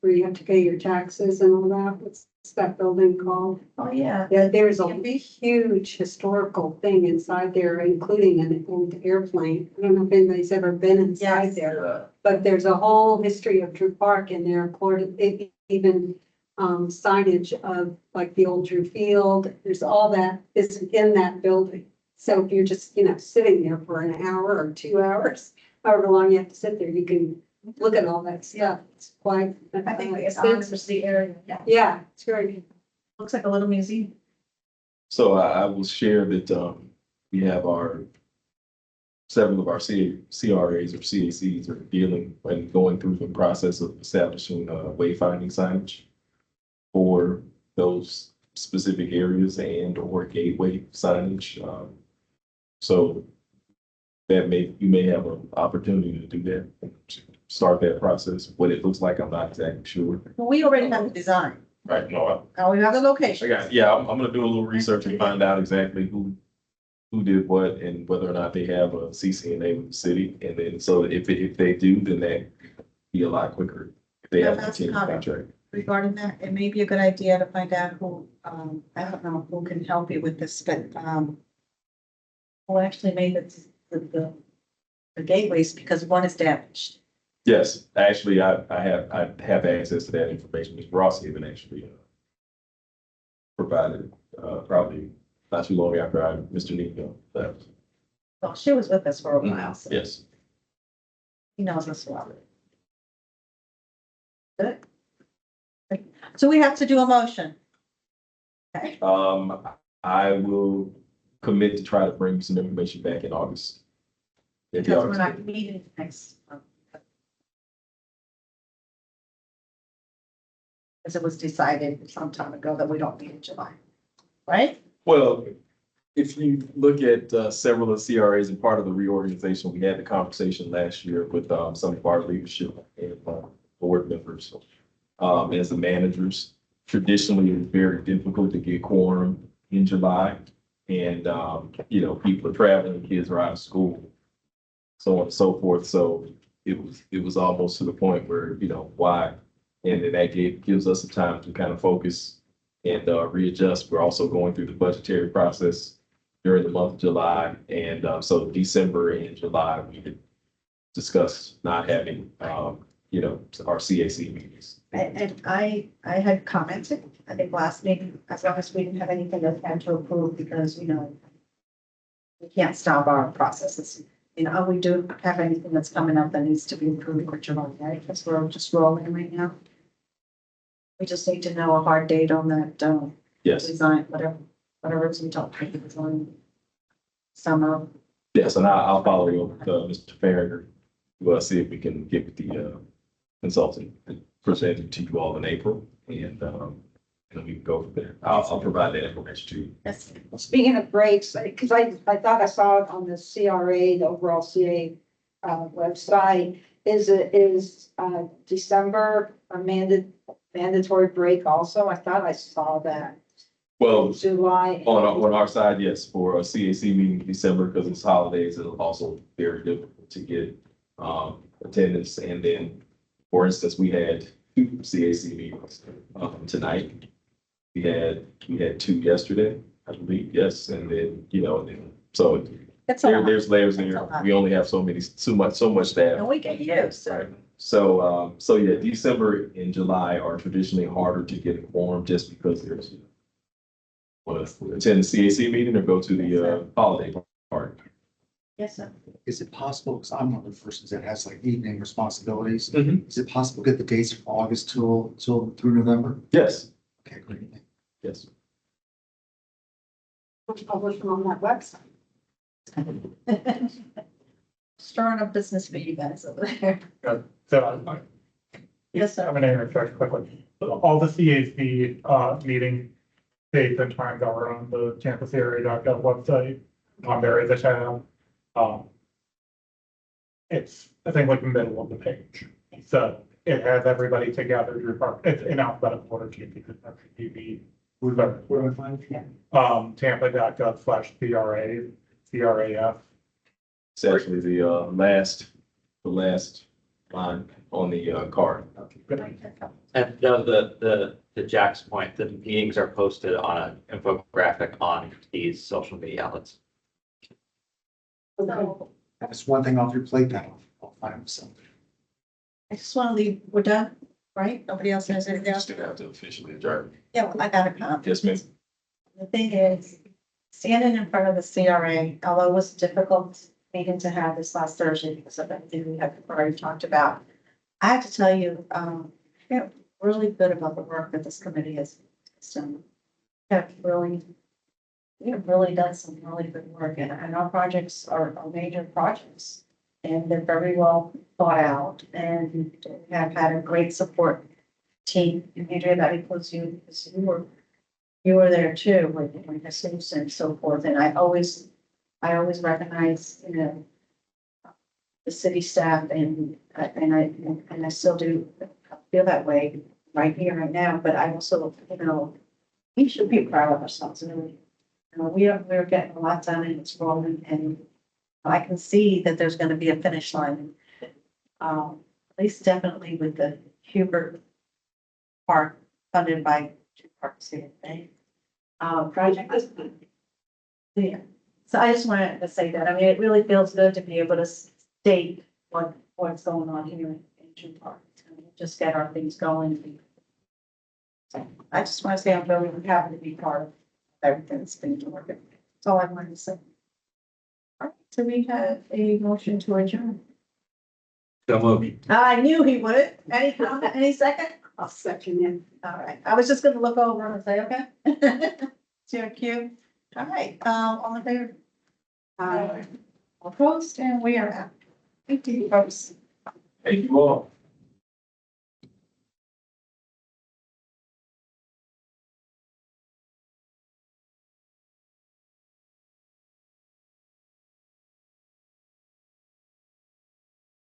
where you have to pay your taxes and all that, what's that building called? Oh, yeah. Yeah, there's a huge historical thing inside there, including an old airplane. I don't know if anybody's ever been inside Yes. there, but there's a whole history of Drew Park in there, even signage of like the old Drew Field. There's all that is in that building. So if you're just, sitting there for an hour or 2 hours, however long you have to sit there, you can look at all that stuff. It's quite. I think it's extensive. the area, yeah. Yeah, it's great. Looks like a little museum. So I will share that we have several of our CRAs or CACs are dealing and going through the process of establishing wayfinding signage for those specific areas and or gateway signage. So you may have an opportunity to do that, and start that process. What it looks like, I'm not exactly sure. Well, we already have the design. Right, no, Now we have the I location. got, yeah, I'm gonna do a little research and find out exactly who did what and whether or not they have a CCNA with the city. And then, so if they do, then that be a lot quicker if they have a That's continued comment. contract. Regarding that, it may be a good idea to find out who, I don't know who can help you with this, but, who actually made the the gateways because one is damaged. Yes, actually, I have access to that information. Ms. Ross even actually provided, probably not too long after Mr. Nico left. Well, she was with us for a while, so Yes. he knows us well. Good. So we have to do a motion. Okay, I will commit to try to bring some information back in August. If because y'all- we're not meeting next month. As it was decided some time ago that we don't meet in July, right? Well, if you look at several of the CRAs and part of the reorganization, we had the conversation last year with some of our leadership and board members. As the managers, traditionally it's very difficult to get quorum in July. And, people are traveling, kids are out of school, so on and so forth. So it was almost to the point where, why? And then that gives us some time to kind of focus and readjust. We're also going through the budgetary process during the month of July. And so December and July, we could discuss not having, our CAC meetings. And I had commented, I think last meeting, as long as we didn't have anything that had to approve because, we can't stop our processes. We do have anything that's coming up that needs to be approved for July, right? Because we're just rolling right now. We just need to know a hard date on that, Yes, design, whatever it's we talked about, design. Summer. yes, and I'll follow you up with Mr. Farrager. We'll see if we can get with the consultant and present it to you all in April, and then we can go from there. I'll provide that information to you. Yes. Speaking of breaks, because I thought I saw it on the CRA, the overall CA website, is December a mandatory break also? I thought I saw that. Well, July. on our side, yes, for a CAC meeting in December, because it's holidays, it's also very difficult to get attendance. And then, for instance, we had 2 CAC meetings tonight. We had 2 yesterday, I believe, yes, and then, so It's a lot. there's layers That's a there. lot. We only have so much And staff. we get used, Right. so. So yeah, December and July are traditionally harder to get a quorum just because there's want to attend the CAC meeting or go to the holiday party. Yes, sir. Is it possible, because I'm one of the persons that has like evening responsibilities, Mhm. is it possible to get the dates from August till through November? Yes, Okay, great. yes. Publish them on that website. Stirring up business for you guys over there. So Yes, sir. I'm gonna interject quickly. All the CAC meeting dates and times are on the campusarea.gov website. There is a tab. It's, I think, like the middle of the page. So it has everybody together. It's in alphabetical order, TP. Tampa.gov/CRA, CRAF. It's actually the last line on the card. And to Jack's point, the meetings are posted on an infographic on these social media outlets. So That's one thing off your plate now. I'll find something. I just want to leave, we're done, right? Nobody else has anything else? Still have to officially adjourn. Yeah, well, I got a comment. Yes, ma'am. The thing is, standing in front of the CRA, although it was a difficult meeting to have this last Thursday because of everything we have already talked about, I have to tell you, I feel really good about the work that this committee has done. We have really done some really good work, and our projects are major projects. And they're very well thought out, and we have had a great support team. And Andrea, that includes you, because you were there too, when Jesus and so forth. And I always recognize, the city staff, and I still do feel that way right here, right now. But I also, we should be proud of ourselves, really. We're getting a lot done, and it's rolling, and I can see that there's gonna be a finish line. At least definitely with the Hubert Park funded by two parks here, right? Project. Yeah, so I just wanted to say that. I mean, it really feels good to be able to date what's going on here in June Park. Just get our things going. So I just want to say I'm really happy to be part of everything that's been working. That's all I wanted to say. All right, so we have a motion to adjourn. So moved. I knew he would. Any comment, any second? I'll second it. All right, I was just gonna look over and say, okay. It's your cue. All right, all in favor? Opposed, and we are out. Thank you, folks. Thank you all.